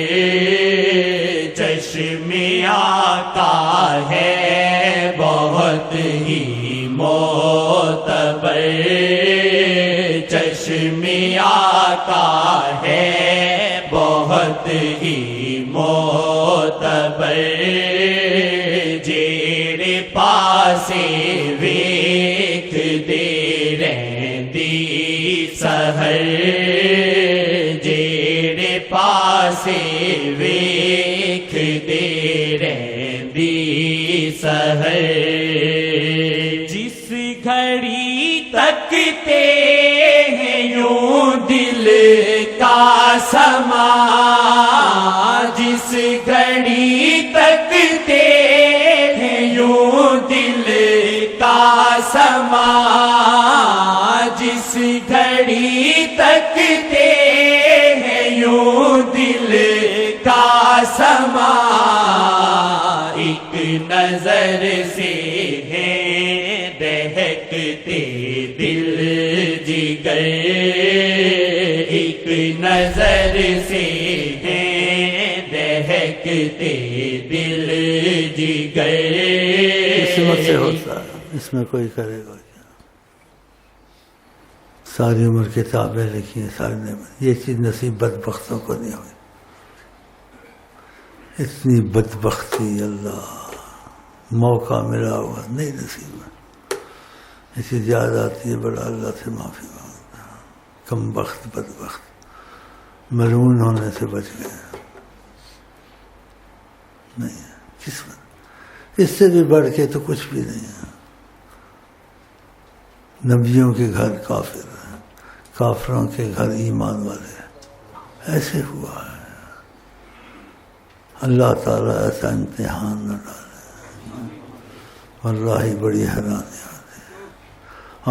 Speaker 2: چشم آقا ہے بہت ہی معتبر چشم آقا ہے بہت ہی معتبر جیڑے پاسے ویکھ دے رہندی سحر جیڑے پاسے ویکھ دے رہندی سحر جس گھڑی تکتے ہیں یوں دل کا سما جس گھڑی تکتے ہیں یوں دل کا سما جس گھڑی تکتے ہیں یوں دل کا سما ایک نظر سے ہے دہکتے دل جگر ایک نظر سے ہے دہکتے دل جگر
Speaker 1: قسمت سے ہوتا ہے، اس میں کوئی کرے گا کیا؟ ساری عمر کتابیں لکھی ہیں ساری نعمت، یہ چیز نصیب بدبختوں کو نہیں ہوئی. اتنی بدبختی اللہ موقع ملا ہوا نہیں نصیب ہے. ایسی یاد آتی ہے بڑا اللہ سے معافی مانگتا کم بخت بدبخت ملعون ہونے سے بچ گئے نہیں ہے قسمت. اس سے بھی بڑھ کے تو کچھ بھی نہیں ہے. نبیوں کے گھر کافر ہیں، کافروں کے گھر ایمان والے ہیں. ایسے ہوا ہے. اللہ تعالیٰ ایسا امتحان نہ ڈالے. واللہ بڑی حیرانی آتی ہے.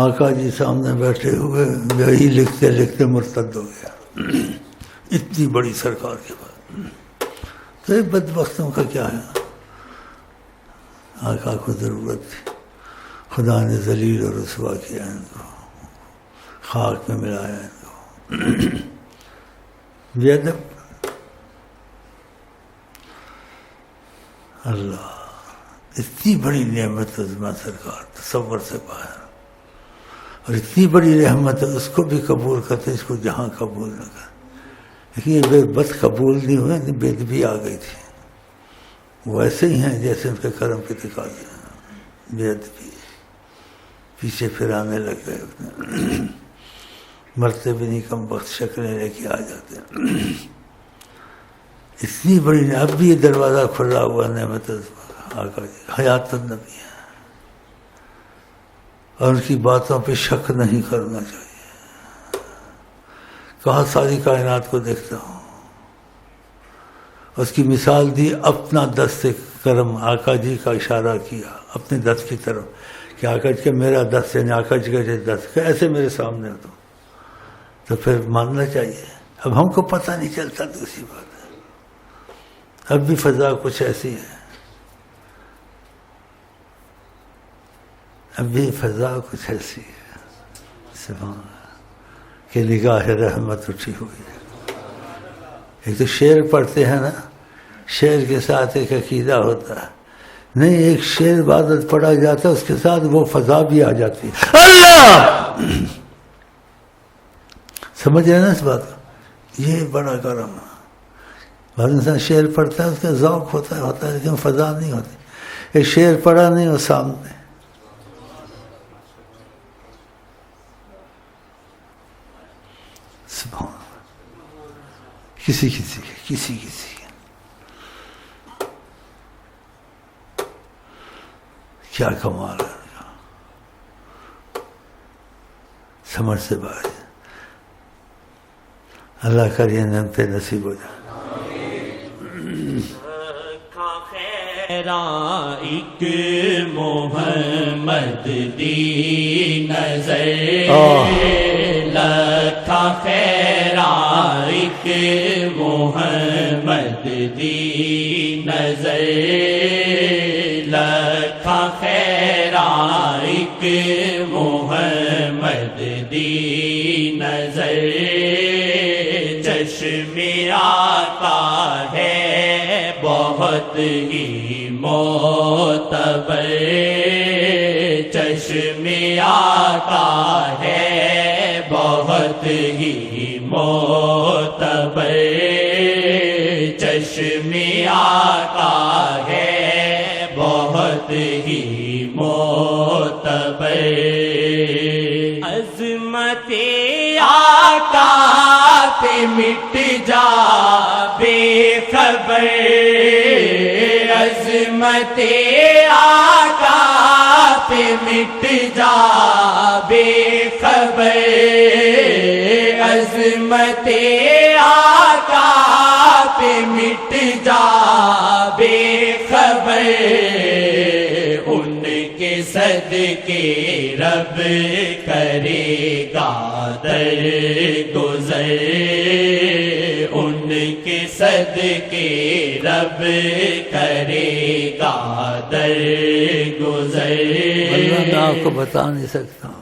Speaker 1: آقا جی سامنے بیٹھے ہوئے یہی لکھتے لکھتے مرتد ہو گیا اتنی بڑی سرکار کے بعد. تو یہ بدبختوں کا کیا ہے؟ آقا کو ضرورت تھی، خدا نے ذلیل اور رسوا کیا ان کو، خاک میں ملایا ان کو. بے ادب. اللہ اتنی بڑی نعمت عظمہ سرکار تصور سے باہر، اور اتنی بڑی رحمت ہے اس کو بھی قبول کرتے اس کو جہاں قبول نہ کرتے. لیکن یہ بس قبول نہیں ہوئے، بے ادبی آ گئی تھی. وہ ایسے ہی ہیں جیسے ان کے کرم کے تقاضے ہیں. بے ادبی پیچھے پھر آنے لگ گئے. مرتے بھی نہیں کم وقت شکلیں لے کے آ جاتے ہیں. اتنی بڑی اب بھی یہ دروازہ کھلا ہوا نعمت آقا جی حیات النبی ہے، اور ان کی باتوں پہ شک نہیں کرنا چاہیے. کہا ساری کائنات کو دیکھتا ہوں. اس کی مثال دی اپنا دست کرم، آقا جی کا اشارہ کیا اپنے دست کی طرف کہ آقا جی کا میرا دست یعنی آقا جی کا دست ایسے میرے سامنے ہو. تو تو پھر ماننا چاہیے. اب ہم کو پتہ نہیں چلتا دوسری بات ہے. اب بھی فضا کچھ ایسی ہے، اب بھی فضا کچھ ایسی ہے سبحان اللہ کہ نگاہ رحمت اٹھی ہوئی ہے. ایک تو شعر پڑھتے ہیں نا، شعر کے ساتھ ایک عقیدہ ہوتا ہے. نہیں، ایک شعر عبادت پڑھا جاتا ہے، اس کے ساتھ وہ فضا بھی آ جاتی ہے. اللہ سمجھ رہے نا اس بات کو؟ یہ بڑا کرم ہے. بعض انسان شعر پڑھتا ہے، اس کا ذوق ہوتا ہے لیکن فضا نہیں ہوتی. ایک شعر پڑھا نہیں ہو سامنے، سبحان اللہ، کسی کے کیا کمال ہے. سمجھ سے باہر. اللہ کا یہ نعمت نصیب ہو جائے.
Speaker 2: ایک محمد دی نظر لکھا خیرا، ایک محمد دی نظر لکھا خیرا، ایک محمد دی نظر. چشم آقا ہے بہت ہی معتبر، چشم آقا ہے بہت ہی معتبر، چشم آقا ہے بہت ہی معتبر. عظمت آقا پہ مٹ جا بے خبر، عظمت آقا پہ مٹ جا بے خبر، عظمت آقا پہ مٹ جا بے خبر. ان کے صدقے رب کرے گا در گزر، ان کے صدقے رب کرے گا در گزر.
Speaker 1: میں آپ کو بتا نہیں سکتا ہوں،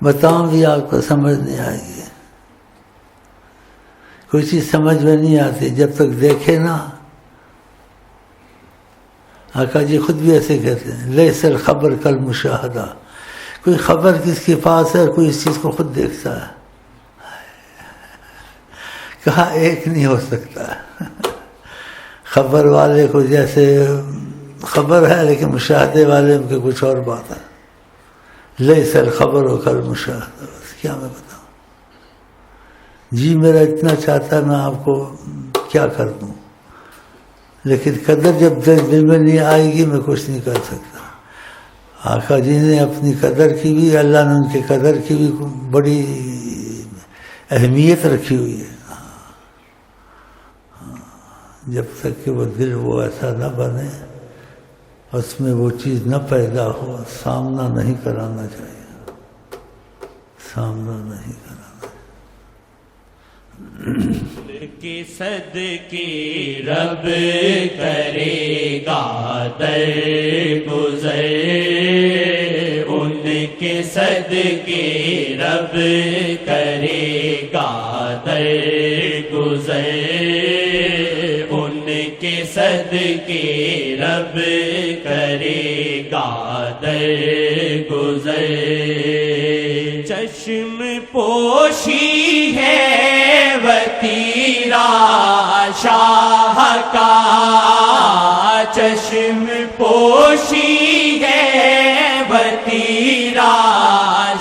Speaker 1: بتاؤں بھی آپ کو سمجھ نہیں آئے گی. کوئی چیز سمجھ میں نہیں آتی جب تک دیکھے نا. آقا جی خود بھی ایسے کہتے ہیں، لیس الخبر کل مشاہدہ. کوئی خبر کس کے پاس ہے اور کوئی اس چیز کو خود دیکھتا ہے. کہا ایک نہیں ہو سکتا. خبر والے کو جیسے خبر ہے لیکن مشاہدے والے کے کچھ اور بات ہے. لیس الخبر و کل مشاہدہ. بس کیا میں بتاؤں. جی میرا اتنا چاہتا ہے میں آپ کو کیا کر دوں، لیکن قدر جب دل میں نہیں آئے گی میں کچھ نہیں کر سکتا. آقا جی نے اپنی قدر کی بھی، اللہ نے ان کی قدر کی بھی بڑی اہمیت رکھی ہوئی ہے. جب تک کہ وہ دل وہ ایسا نہ بنے، اس میں وہ چیز نہ پیدا ہو، سامنا نہیں کرانا چاہیے، سامنا نہیں کرانا.
Speaker 2: کے صدقے رب کرے گا در گزر، ان کے صدقے رب کرے گا در گزر، ان کے صدقے رب کرے گا در گزر. چشم پوشی ہے وتیرا شاہ کا، چشم پوشی ہے وتیرا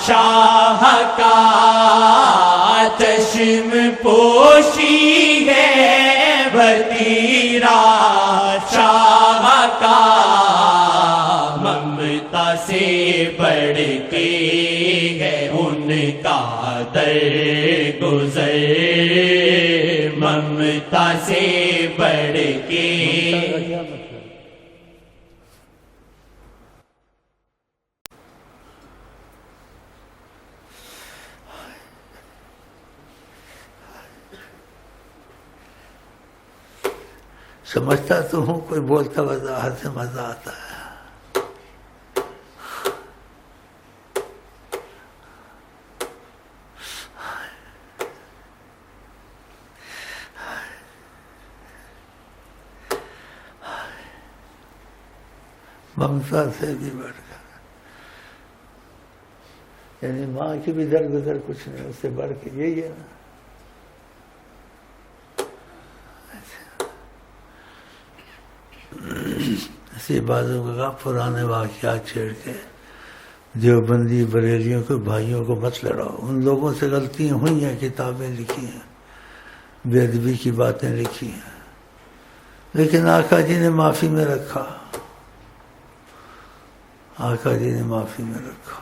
Speaker 2: شاہ کا، چشم پوشی ہے وتیرا شاہ کا. ممتا سے بڑھ کے ہے ان کا در گزر، ممتا سے بڑھ کے.
Speaker 1: سمجھتا تو ہوں کوئی بولتا وضاحت سے مزہ آتا ہے. ممتا سے بھی بڑھ کر، یعنی ماں کی بھی درگزر کچھ نہیں، اس سے بڑھ کے یہی ہے نا. اسی بازوں کا پرانے واقعات چھیڑ کے دیوبندی بریلیوں کے بھائیوں کو مت لڑاؤ. ان لوگوں سے غلطیاں ہوئی ہیں، کتابیں لکھی ہیں، بے ادبی کی باتیں لکھی ہیں، لیکن آقا جی نے معافی میں رکھا. آقا جی نے معافی میں رکھا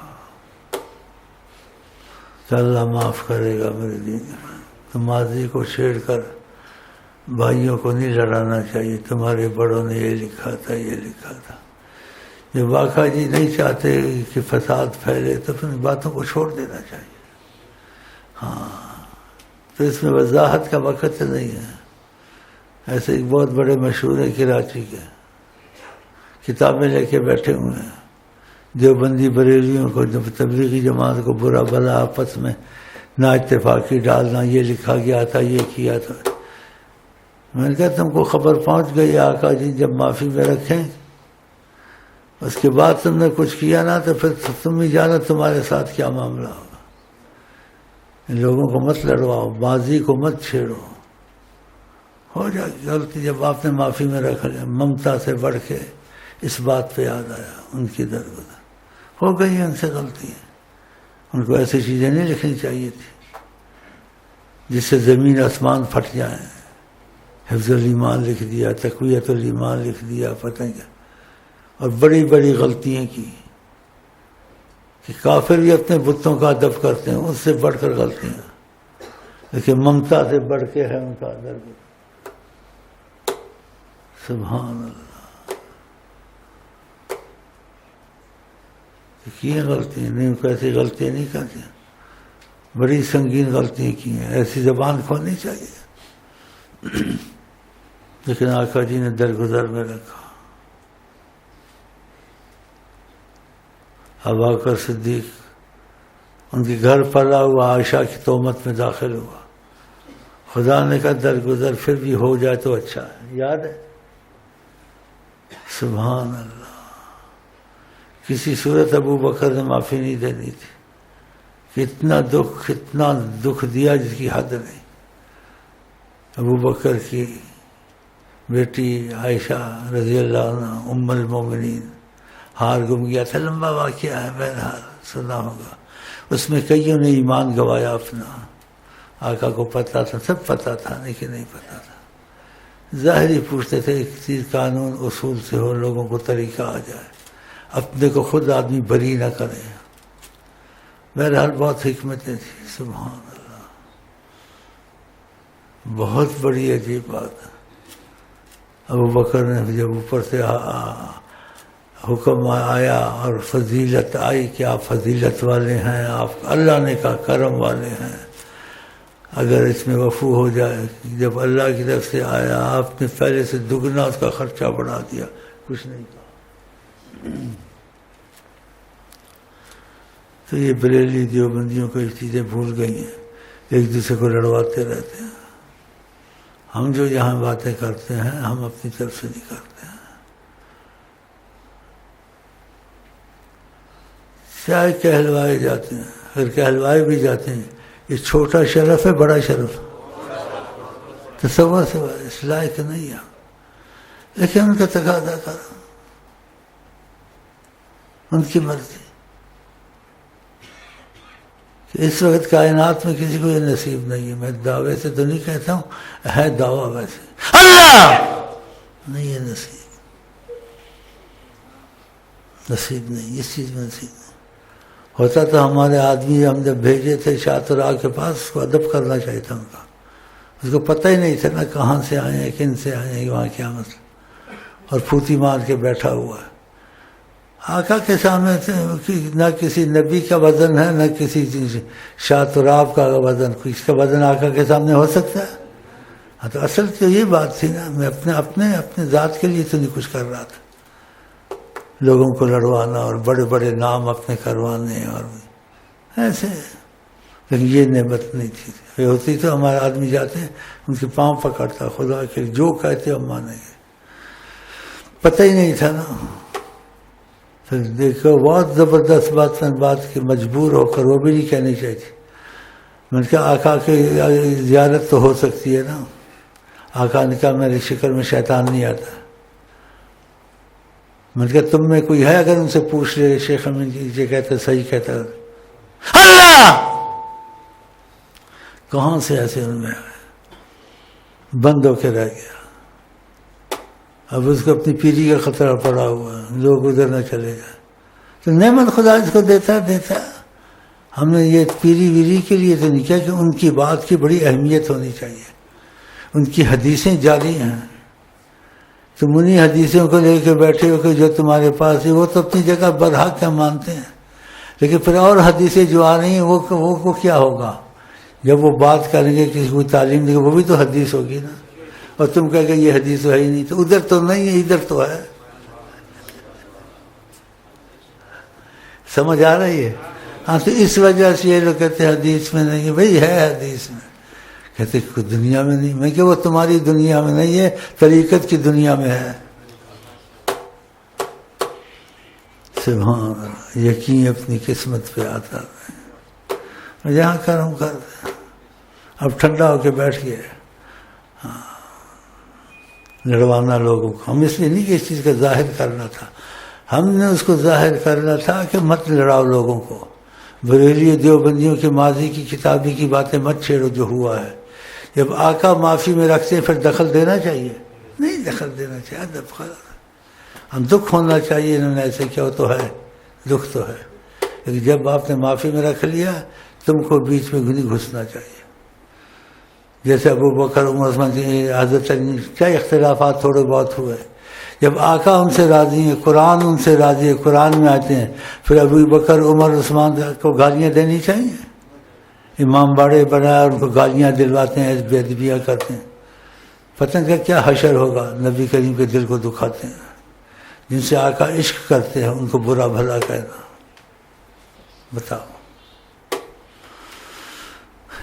Speaker 1: کہ اللہ معاف کرے گا میرے دین میں. تو ماضی کو چھیڑ کر بھائیوں کو نہیں لڑانا چاہیے. تمہارے بڑوں نے یہ لکھا تھا، یہ لکھا تھا. جب آقا جی نہیں چاہتے کہ فساد پھیلے تو پھر باتوں کو چھوڑ دینا چاہیے. ہاں، تو اس میں وضاحت کا وقت نہیں ہے. ایسے ایک بہت بڑے مشہور ہیں کراچی کے، کتابیں لے کے بیٹھے ہوئے ہیں، دیوبندی بریلیوں کو، تبلیغی جماعت کو برا بھلا آپس میں نا اتفاقی ڈالنا، یہ لکھا گیا تھا، یہ کیا تھا. میں نے کہا تم کو خبر پہنچ گئی، آقا جی جب معافی میں رکھیں، اس کے بعد تم نے کچھ کیا نا تو پھر تم ہی جانا تمہارے ساتھ کیا معاملہ ہوگا. ان لوگوں کو مت لڑواؤ، ماضی کو مت چھیڑو. ہو جائے گی غلطی. جب آپ نے معافی میں رکھ لیا، ممتا سے بڑھ کے اس بات پہ یاد آیا ان کی درگزر ہو گئی ہے، ان سے غلطی ہے. ان کو ایسی چیزیں نہیں لکھنی چاہیے تھی جس سے زمین آسمان پھٹ جائیں. حفظ الایمان لکھ دیا، تقویت الایمان لکھ دیا، پتہ کیا، اور بڑی بڑی غلطیاں کی کہ کافر بھی اپنے بتوں کا ادب کرتے ہیں، اس سے بڑھ کر غلطیاں. لیکن ممتا سے بڑھ کے ہے ان کا ادب. سبحان اللہ. کی غلطیاں نہیں، کیسی غلطیاں نہیں کرتی، بڑی سنگین غلطیاں کی ہیں. ایسی زبان کھولنی چاہیے. لیکن آقا جی نے درگزر میں رکھا. ابو بکر صدیق ان کے گھر پلا ہوا، عائشہ کی تہمت میں داخل ہوا. خدا نے کہا درگزر پھر بھی ہو جائے تو اچھا ہے. یاد ہے؟ سبحان اللہ. کسی صورت ابو بکر نے معافی نہیں دینی تھی. کتنا دکھ دیا جس کی حد نہیں. ابو بکر کی بیٹی عائشہ رضی اللہ عنہ ام المومنین، ہار گم گیا تھا. لمبا واقعہ ہے، بہرحال سنا ہوگا. اس میں کئیوں نے ایمان گوایا اپنا. آقا کو پتہ تھا، سب پتہ تھا، لیکن نہیں پتہ تھا. ظاہری پوچھتے تھے ایک چیز قانون اصول سے ہو، لوگوں کو طریقہ آ جائے، اپنے کو خود آدمی بری نہ کرے. بہرحال بہت حکمتیں تھیں. سبحان اللہ. بہت بڑی عجیب بات ہے. ابو بکر نے جب اوپر سے حکم آیا اور فضیلت آئی کہ آپ فضیلت والے ہیں، آپ اللہ نے کہا کرم والے ہیں، اگر اس میں وفو ہو جائے. جب اللہ کی طرف سے آیا، آپ نے پہلے سے دگنا اس کا خرچہ بڑھا دیا، کچھ نہیں کہا. تو یہ بریلی دیوبندیوں کو یہ چیزیں بھول گئی ہیں، ایک دوسرے کو لڑواتے رہتے ہیں. ہم جو یہاں باتیں کرتے ہیں ہم اپنی طرف سے نہیں کرتے ہیں. چاہے کہلوائے جاتے ہیں، اگر کہلوائے بھی جاتے ہیں، یہ چھوٹا شرف ہے بڑا شرف تصور سے اس لائق نہیں ہے. لیکن ان کا تقاضا کرو، ان کی مرضی. اس وقت کائنات میں کسی کو یہ نصیب نہیں ہے. میں دعوے سے تو نہیں کہتا ہوں، ہے دعویٰ ویسے اللہ نہیں ہے. نصیب نہیں، اس چیز میں نصیب نہیں ہوتا. تو ہمارے آدمی ہم جب بھیجے تھے شاہتراغ کے پاس، اس کو ادب کرنا چاہیے تھا ان کا. اس کو پتہ ہی نہیں تھا نا کہاں سے آئے ہیں، کن سے آئے ہیں، وہاں کیا مسئلہ. اور پھوتی مار کے بیٹھا ہوا ہے. آقا کے سامنے نہ کسی نبی کا وزن ہے، نہ کسی شاہ تراب کا وزن. اس کا وزن آقا کے سامنے ہو سکتا ہے؟ ہاں تو اصل تو یہ بات تھی نا، میں اپنے ذات کے لیے تو نہیں کچھ کر رہا تھا، لوگوں کو لڑوانا اور بڑے بڑے نام اپنے کروانے اور ایسے، لیکن یہ نعمت نہیں تھی. یہ ہوتی تو ہمارے آدمی جاتے ہیں ان کے پاؤں پکڑتا، خدا کے جو کہتے ہم مانیں گے. پتہ ہی نہیں تھا نا. پھر دیکھو بہت زبردست بات کی مجبور ہو کر، وہ بھی نہیں کہنی چاہیے. میں نے کہا آقا کی زیارت تو ہو سکتی ہے نا. آقا نے کہا میری شکل میں شیطان نہیں آتا. میں نے کہا تم میں کوئی ہے اگر ان سے پوچھ لے شیخ امین جی یہ کہتا صحیح کہتا. اللہ کہاں سے ایسے ان میں بند ہو کے رہ گیا. اب اس کو اپنی پیری کا خطرہ پڑا ہوا، لوگ ادھر نہ چلے جائیں. تو نعمت خدا اس کو دیتا. ہم نے یہ پیری ویری کے لیے تو نہیں کیا کہ ان کی بات کی بڑی اہمیت ہونی چاہیے. ان کی حدیثیں جاری ہیں، تم انہیں حدیثوں کو لے کے بیٹھے ہو کہ جو تمہارے پاس ہے وہ تو اپنی جگہ برحق کیا مانتے ہیں، لیکن پھر اور حدیثیں جو آ رہی ہیں وہ کیا ہوگا جب وہ بات کریں گے کسی کو تعلیم دیں گے، وہ بھی تو حدیث ہوگی نا. اور تم کہہ کہ یہ حدیث تو ہے ہی نہیں، تو ادھر تو نہیں ہے ادھر تو ہے. سمجھ آ رہی ہے؟ ہاں تو اس وجہ سے یہ لوگ کہتے ہیں حدیث میں نہیں ہے. بھائی ہے حدیث میں، کہتے دنیا میں نہیں. میں کہ وہ تمہاری دنیا میں نہیں ہے، طریقت کی دنیا میں ہے. سبحان اللہ، یقین اپنی قسمت پہ آتا ہے. جہاں کرم کر. اب ٹھنڈا ہو کے بیٹھ گئے. ہاں لڑوانا لوگوں کو، ہم اس لیے نہیں کہ اس چیز کا ظاہر کرنا تھا، ہم نے اس کو ظاہر کرنا تھا کہ مت لڑاؤ لوگوں کو. بریلی دیوبندیوں کے ماضی کی کتابی کی باتیں مت چھیڑو جو ہوا ہے. جب آقا معافی میں رکھتے ہیں پھر دخل دینا چاہیے؟ نہیں دخل دینا چاہیے. ہم دکھ ہونا چاہیے انہوں نے ایسے کیا تو ہے، دکھ تو ہے، لیکن جب آپ نے معافی میں رکھ لیا تم کو بیچ میں نہیں گھسنا چاہیے. جیسے ابو بکر عمر عثمان حضرت کیا اختلافات تھوڑے بہت ہوئے، جب آقا ان سے راضی ہیں، قرآن ان سے راضی ہے، قرآن میں آتے ہیں، پھر ابو بکر عمر عثمان کو گالیاں دینی چاہیے؟ امام باڑے بنایا ان کو گالیاں دلواتے ہیں، بے ادبیاں کرتے ہیں. پتہ نہیں کیا حشر ہوگا. نبی کریم کے دل کو دکھاتے ہیں. جن سے آقا عشق کرتے ہیں ان کو برا بھلا کہنا. بتاؤ.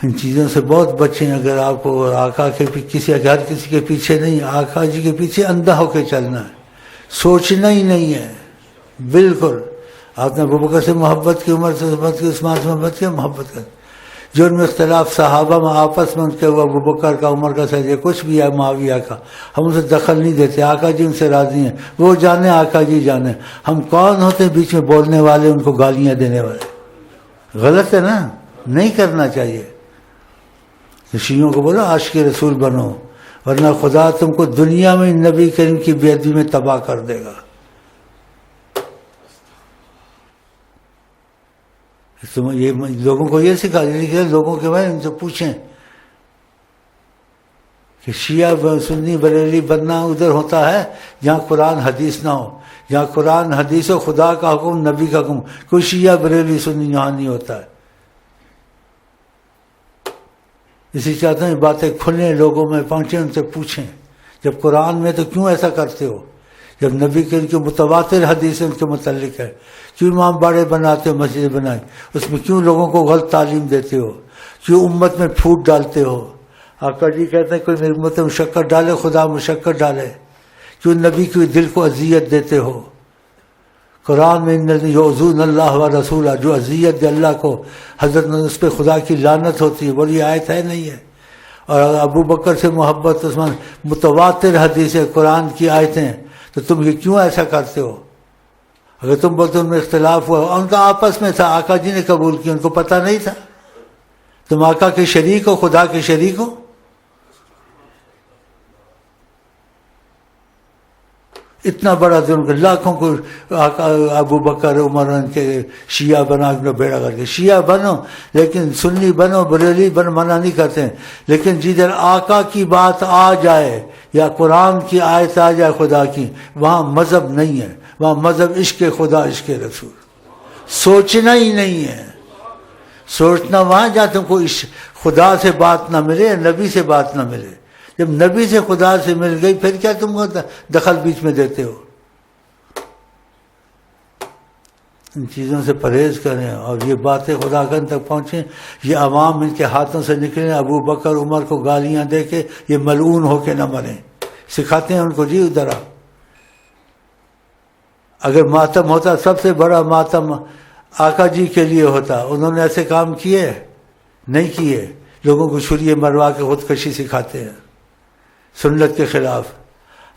Speaker 1: ان چیزوں سے بہت بچیں. اگر آپ کو آقا کے ہر کسی کے پیچھے نہیں، آقا جی کے پیچھے اندھا ہو کے چلنا ہے، سوچنا ہی نہیں ہے. بالکل آپ نے ابو بکر سے محبت کی، عمر سے محبت کی، عثمان سے محبت کی، محبت کر. جو ان میں اختلاف صحابہ میں آپس میں ان کے ہوا، ابو بکر کا، عمر کا، سجے کچھ بھی ہے، معاویہ کا، ہم ان سے دخل نہیں دیتے. آقا جی ان سے راضی ہیں، وہ جانے، آقا جی جانے. ہم کون ہوتے ہیں بیچ میں بولنے والے، ان کو گالیاں دینے والے؟ غلط ہے نا، نہیں کرنا چاہیے. شیعوں کو بولو عاشق رسول بنو، ورنہ خدا تم کو دنیا میں نبی کریم کی بے ادبی میں تباہ کر دے گا. یہ لوگوں کو یہ سکھا دیجیے، لوگوں کے بارے ان سے پوچھیں کہ شیعہ سنی بریلی بننا ادھر ہوتا ہے جہاں قرآن حدیث نہ ہو. جہاں قرآن حدیث ہو، خدا کا حکم، نبی کا حکم، کوئی شیعہ بریلی سنی یہاں نہیں ہوتا ہے. اسی چاہتے ہیں باتیں کھلیں، لوگوں میں پہنچیں، ان سے پوچھیں. جب قرآن میں تو کیوں ایسا کرتے ہو؟ جب نبی کے ان کے متواتر حدیث ان کے متعلق ہے، کیوں امام باڑے بناتے ہو، مسجد بنائیں، اس میں کیوں لوگوں کو غلط تعلیم دیتے ہو، کیوں امت میں پھوٹ ڈالتے ہو؟ آقا جی کہتے ہیں کوئی میری امت میں مشقت ڈالے، خدا مشقت ڈالے. کیوں نبی کے دل کو اذیت دیتے ہو؟ قرآن میں یعظون اللہ و رسول، جو اذیت دے اللہ کو، حضرت اس پہ خدا کی لعنت ہوتی ہے. بولی آیت ہے نہیں ہے؟ اور ابو بکر سے محبت، عثمان، متواتر حدیث ہے، قرآن کی آیتیں، تو تم یہ کیوں ایسا کرتے ہو؟ اگر تم بولتے ان میں اختلاف ہوا، ان کا آپس میں تھا، آقا جی نے قبول کیا، ان کو پتہ نہیں تھا. تم آقا کے شریک ہو، خدا کے شریک ہو. اتنا بڑا ظلم کر، لاکھوں کو ابو بکر عمر ان کے شیعہ بنا کے بیڑا کر کے. شیعہ بنو لیکن سنی بنو، بریلی بنو، منع نہیں کرتے ہیں، لیکن جدھر آقا کی بات آ جائے یا قرآن کی آیت آ جائے خدا کی، وہاں مذہب نہیں ہے. وہاں مذہب عشق خدا، عشق رسول. سوچنا ہی نہیں ہے. سوچنا وہاں جہاں تم کو خدا سے بات نہ ملے، نبی سے بات نہ ملے. جب نبی سے خدا سے مل گئی پھر کیا تم کو دخل بیچ میں دیتے ہو؟ ان چیزوں سے پرہیز کریں اور یہ باتیں خدا گن تک پہنچیں. یہ عوام ان کے ہاتھوں سے نکلیں، ابو بکر عمر کو گالیاں دے کے یہ ملعون ہو کے نہ مریں. سکھاتے ہیں ان کو، جی ادھر آ. اگر ماتم ہوتا سب سے بڑا ماتم آقا جی کے لیے ہوتا. انہوں نے ایسے کام کیے نہیں کیے. لوگوں کو چھریے مروا کے خودکشی سکھاتے ہیں سنت کے خلاف.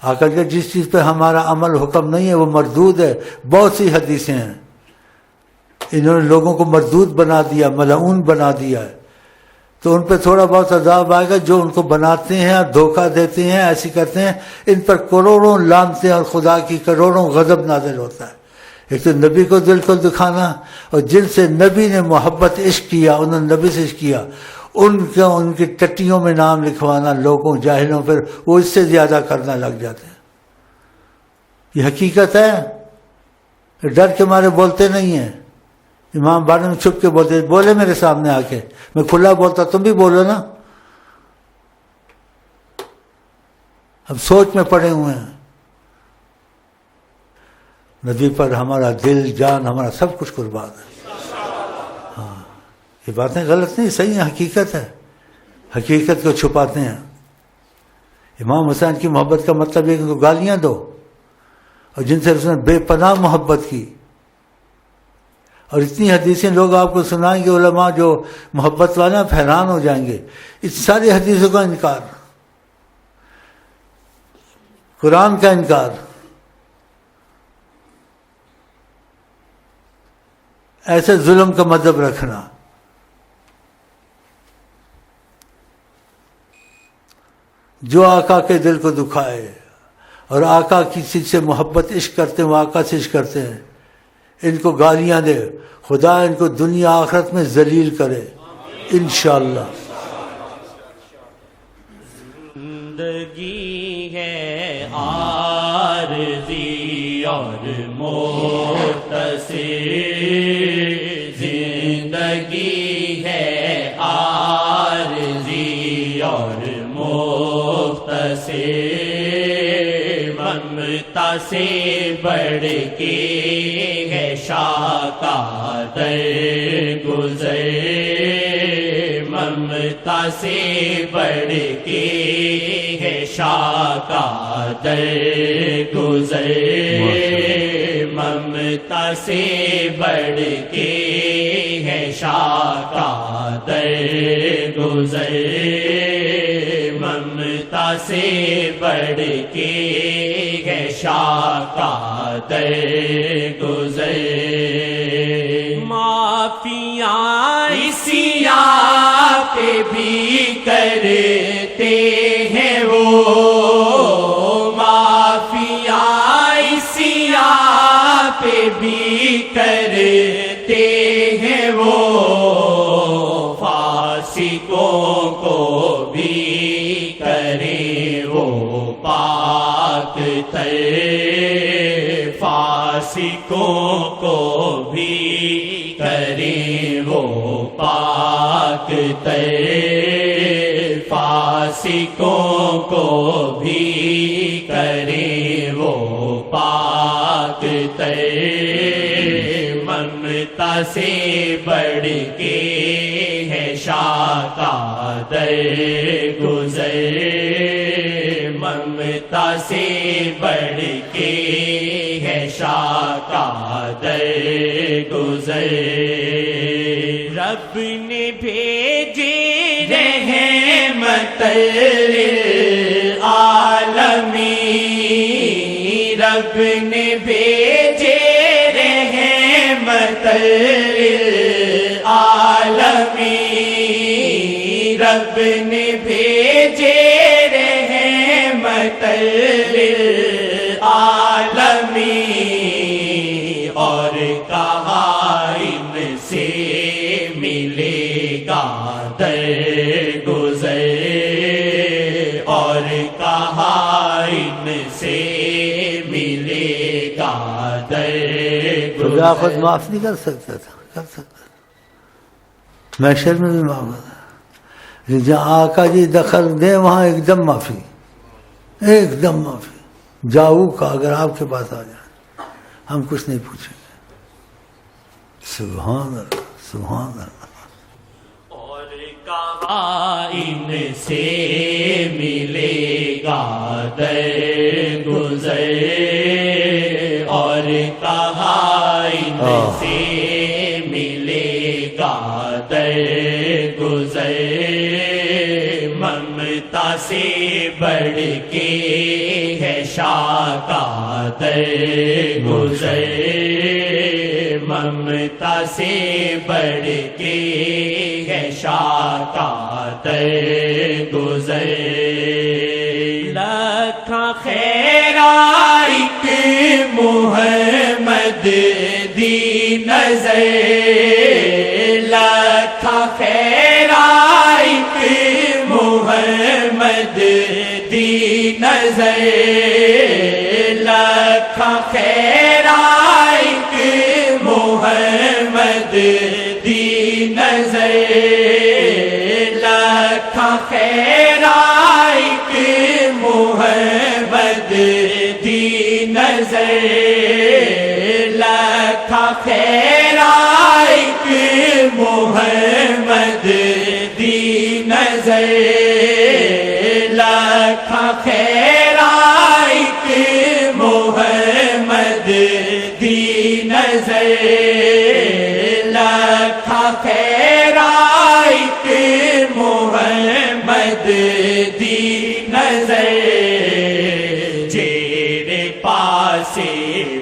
Speaker 1: آقا جی جس چیز پہ ہمارا عمل حکم نہیں ہے وہ مردود ہے. بہت سی حدیثیں ہیں، انہوں نے لوگوں کو مردود بنا دیا، ملعون بنا دیا ہے. تو ان پہ تھوڑا بہت عذاب آئے گا. جو ان کو بناتے ہیں اور دھوکہ دیتے ہیں، ایسی کرتے ہیں، ان پر کروڑوں لعنتیں اور خدا کی کروڑوں غضب نازل ہوتا ہے. ایک تو نبی کو دل کو دکھانا، اور جن سے نبی نے محبت عشق کیا، انہوں نے نبی سے عشق کیا، ان کی ٹٹیوں میں نام لکھوانا لوگوں جاہلوں پر، وہ اس سے زیادہ کرنا لگ جاتے ہیں. یہ حقیقت ہے. ڈر کے مارے بولتے نہیں ہیں. امام بارے میں چھپ کے بولتے، بولے میرے سامنے آ کے، میں کھلا بولتا، تم بھی بولو نا. اب سوچ میں پڑے ہوئے ہیں. نبی پر ہمارا دل جان ہمارا سب کچھ قربان ہے. ہاں یہ باتیں غلط نہیں، صحیح ہیں، حقیقت ہے. حقیقت کو چھپاتے ہیں. امام حسین کی محبت کا مطلب یہ کہ ان کو گالیاں دو، اور جن سے اس نے بے پناہ محبت کی. اور اتنی حدیثیں لوگ آپ کو سنائیں گے، علماء جو محبت والے ہیں حیران ہو جائیں گے. اس ساری حدیثوں کا انکار، قرآن کا انکار، ایسے ظلم کا مذہب رکھنا. جو آقا کے دل کو دکھائے اور آقا کسی سے محبت عشق کرتے ہیں، وہ آقا سے عشق کرتے ہیں، ان کو گالیاں دے، خدا ان کو دنیا آخرت میں ذلیل کرے انشاءاللہ.
Speaker 2: زندگی ہے عارضی اور مختصر، زندگی ہے عارضی اور مختصر، ممتا سے بڑھ کے ہے شاکا در گزر، ممتا سے بڑھ کے ہے شاکا در گزر، ممتا سے بڑھ کے ہے شاکا در گزر، ممتا سے بڑھ کے ہے شاکا در گزر. معافیاں اسیا پہ بھی کرتے ہیں وہ، معافیاں اسیا پہ بھی کرتے ہیں وہ، فاسقوں کو بھی کریں وہ پاک تر، فاسقوں کو بھی کریں وہ پاک تر، فاسقوں کو بھی کریں وہ پاک تر، ممتا سے بڑھ کے ہے شاکا در گزر، ممتا سے بڑھ کے ہے شاکا در گزر. رب نے بھیجے رحمت للعالمین، رب نے بھیجے رحمت للعالمین، رب نے بھیجے رحمت للعالمین، اور کہا ان سے ملے گا در گزر، اور کہا ان سے ملے گا در گزر.
Speaker 1: خدا خود معاف نہیں کر سکتا تھا، کر سکتا. محشر میں بھی معاف ہوتا. جہاں آقا جی دخل دیں وہاں ایک دم معافی، ایک دم معافی. جاؤ کا اگر آپ کے پاس آ جائے ہم کچھ نہیں پوچھیں گے. سبحان اللہ سبحان اللہ.
Speaker 2: اور کہاں ان سے ملے گا در گزر، اور کہاں ان سے ملے گا در گزر. ممتا سے بڑھ کے ہے شاکا در گزر، ممتا سے بڑھ کے ہے شاکا در گزر. لکھاں خیرہ ایک محمد دی نظر، لکھاں خیرہ ایک محمد دی نظر، لکھاں خیرہ ایک محمد دی نظر، لکھاں خیرہ ایک محمد دی نظر، لکھاں خیرہ ایک محمد دی نظر، لکھاں خیرہ ایک محمد دی نظر، لکھاں خیرہ ایک محمد دی نظر. جیرے پاسے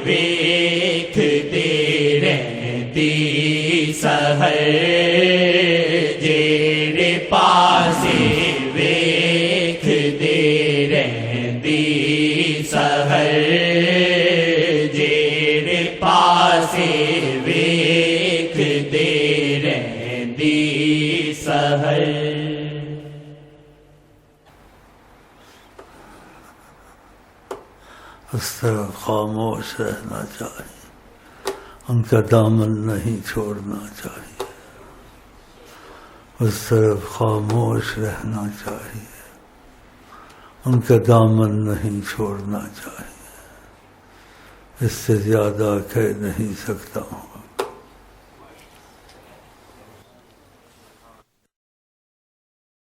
Speaker 2: ویکھ دے رہندی سحر، جیرے پاسے ویکھ دے رہندی سحر، جیرے پاسے ویکھ دے رہندی سحر.
Speaker 1: اس طرح خاموش رہنا چاہیے، ان کا دامن نہیں چھوڑنا چاہیے. اس طرف خاموش رہنا چاہیے، ان کا دامن نہیں چھوڑنا چاہیے. اس سے زیادہ کہہ نہیں سکتا ہوں.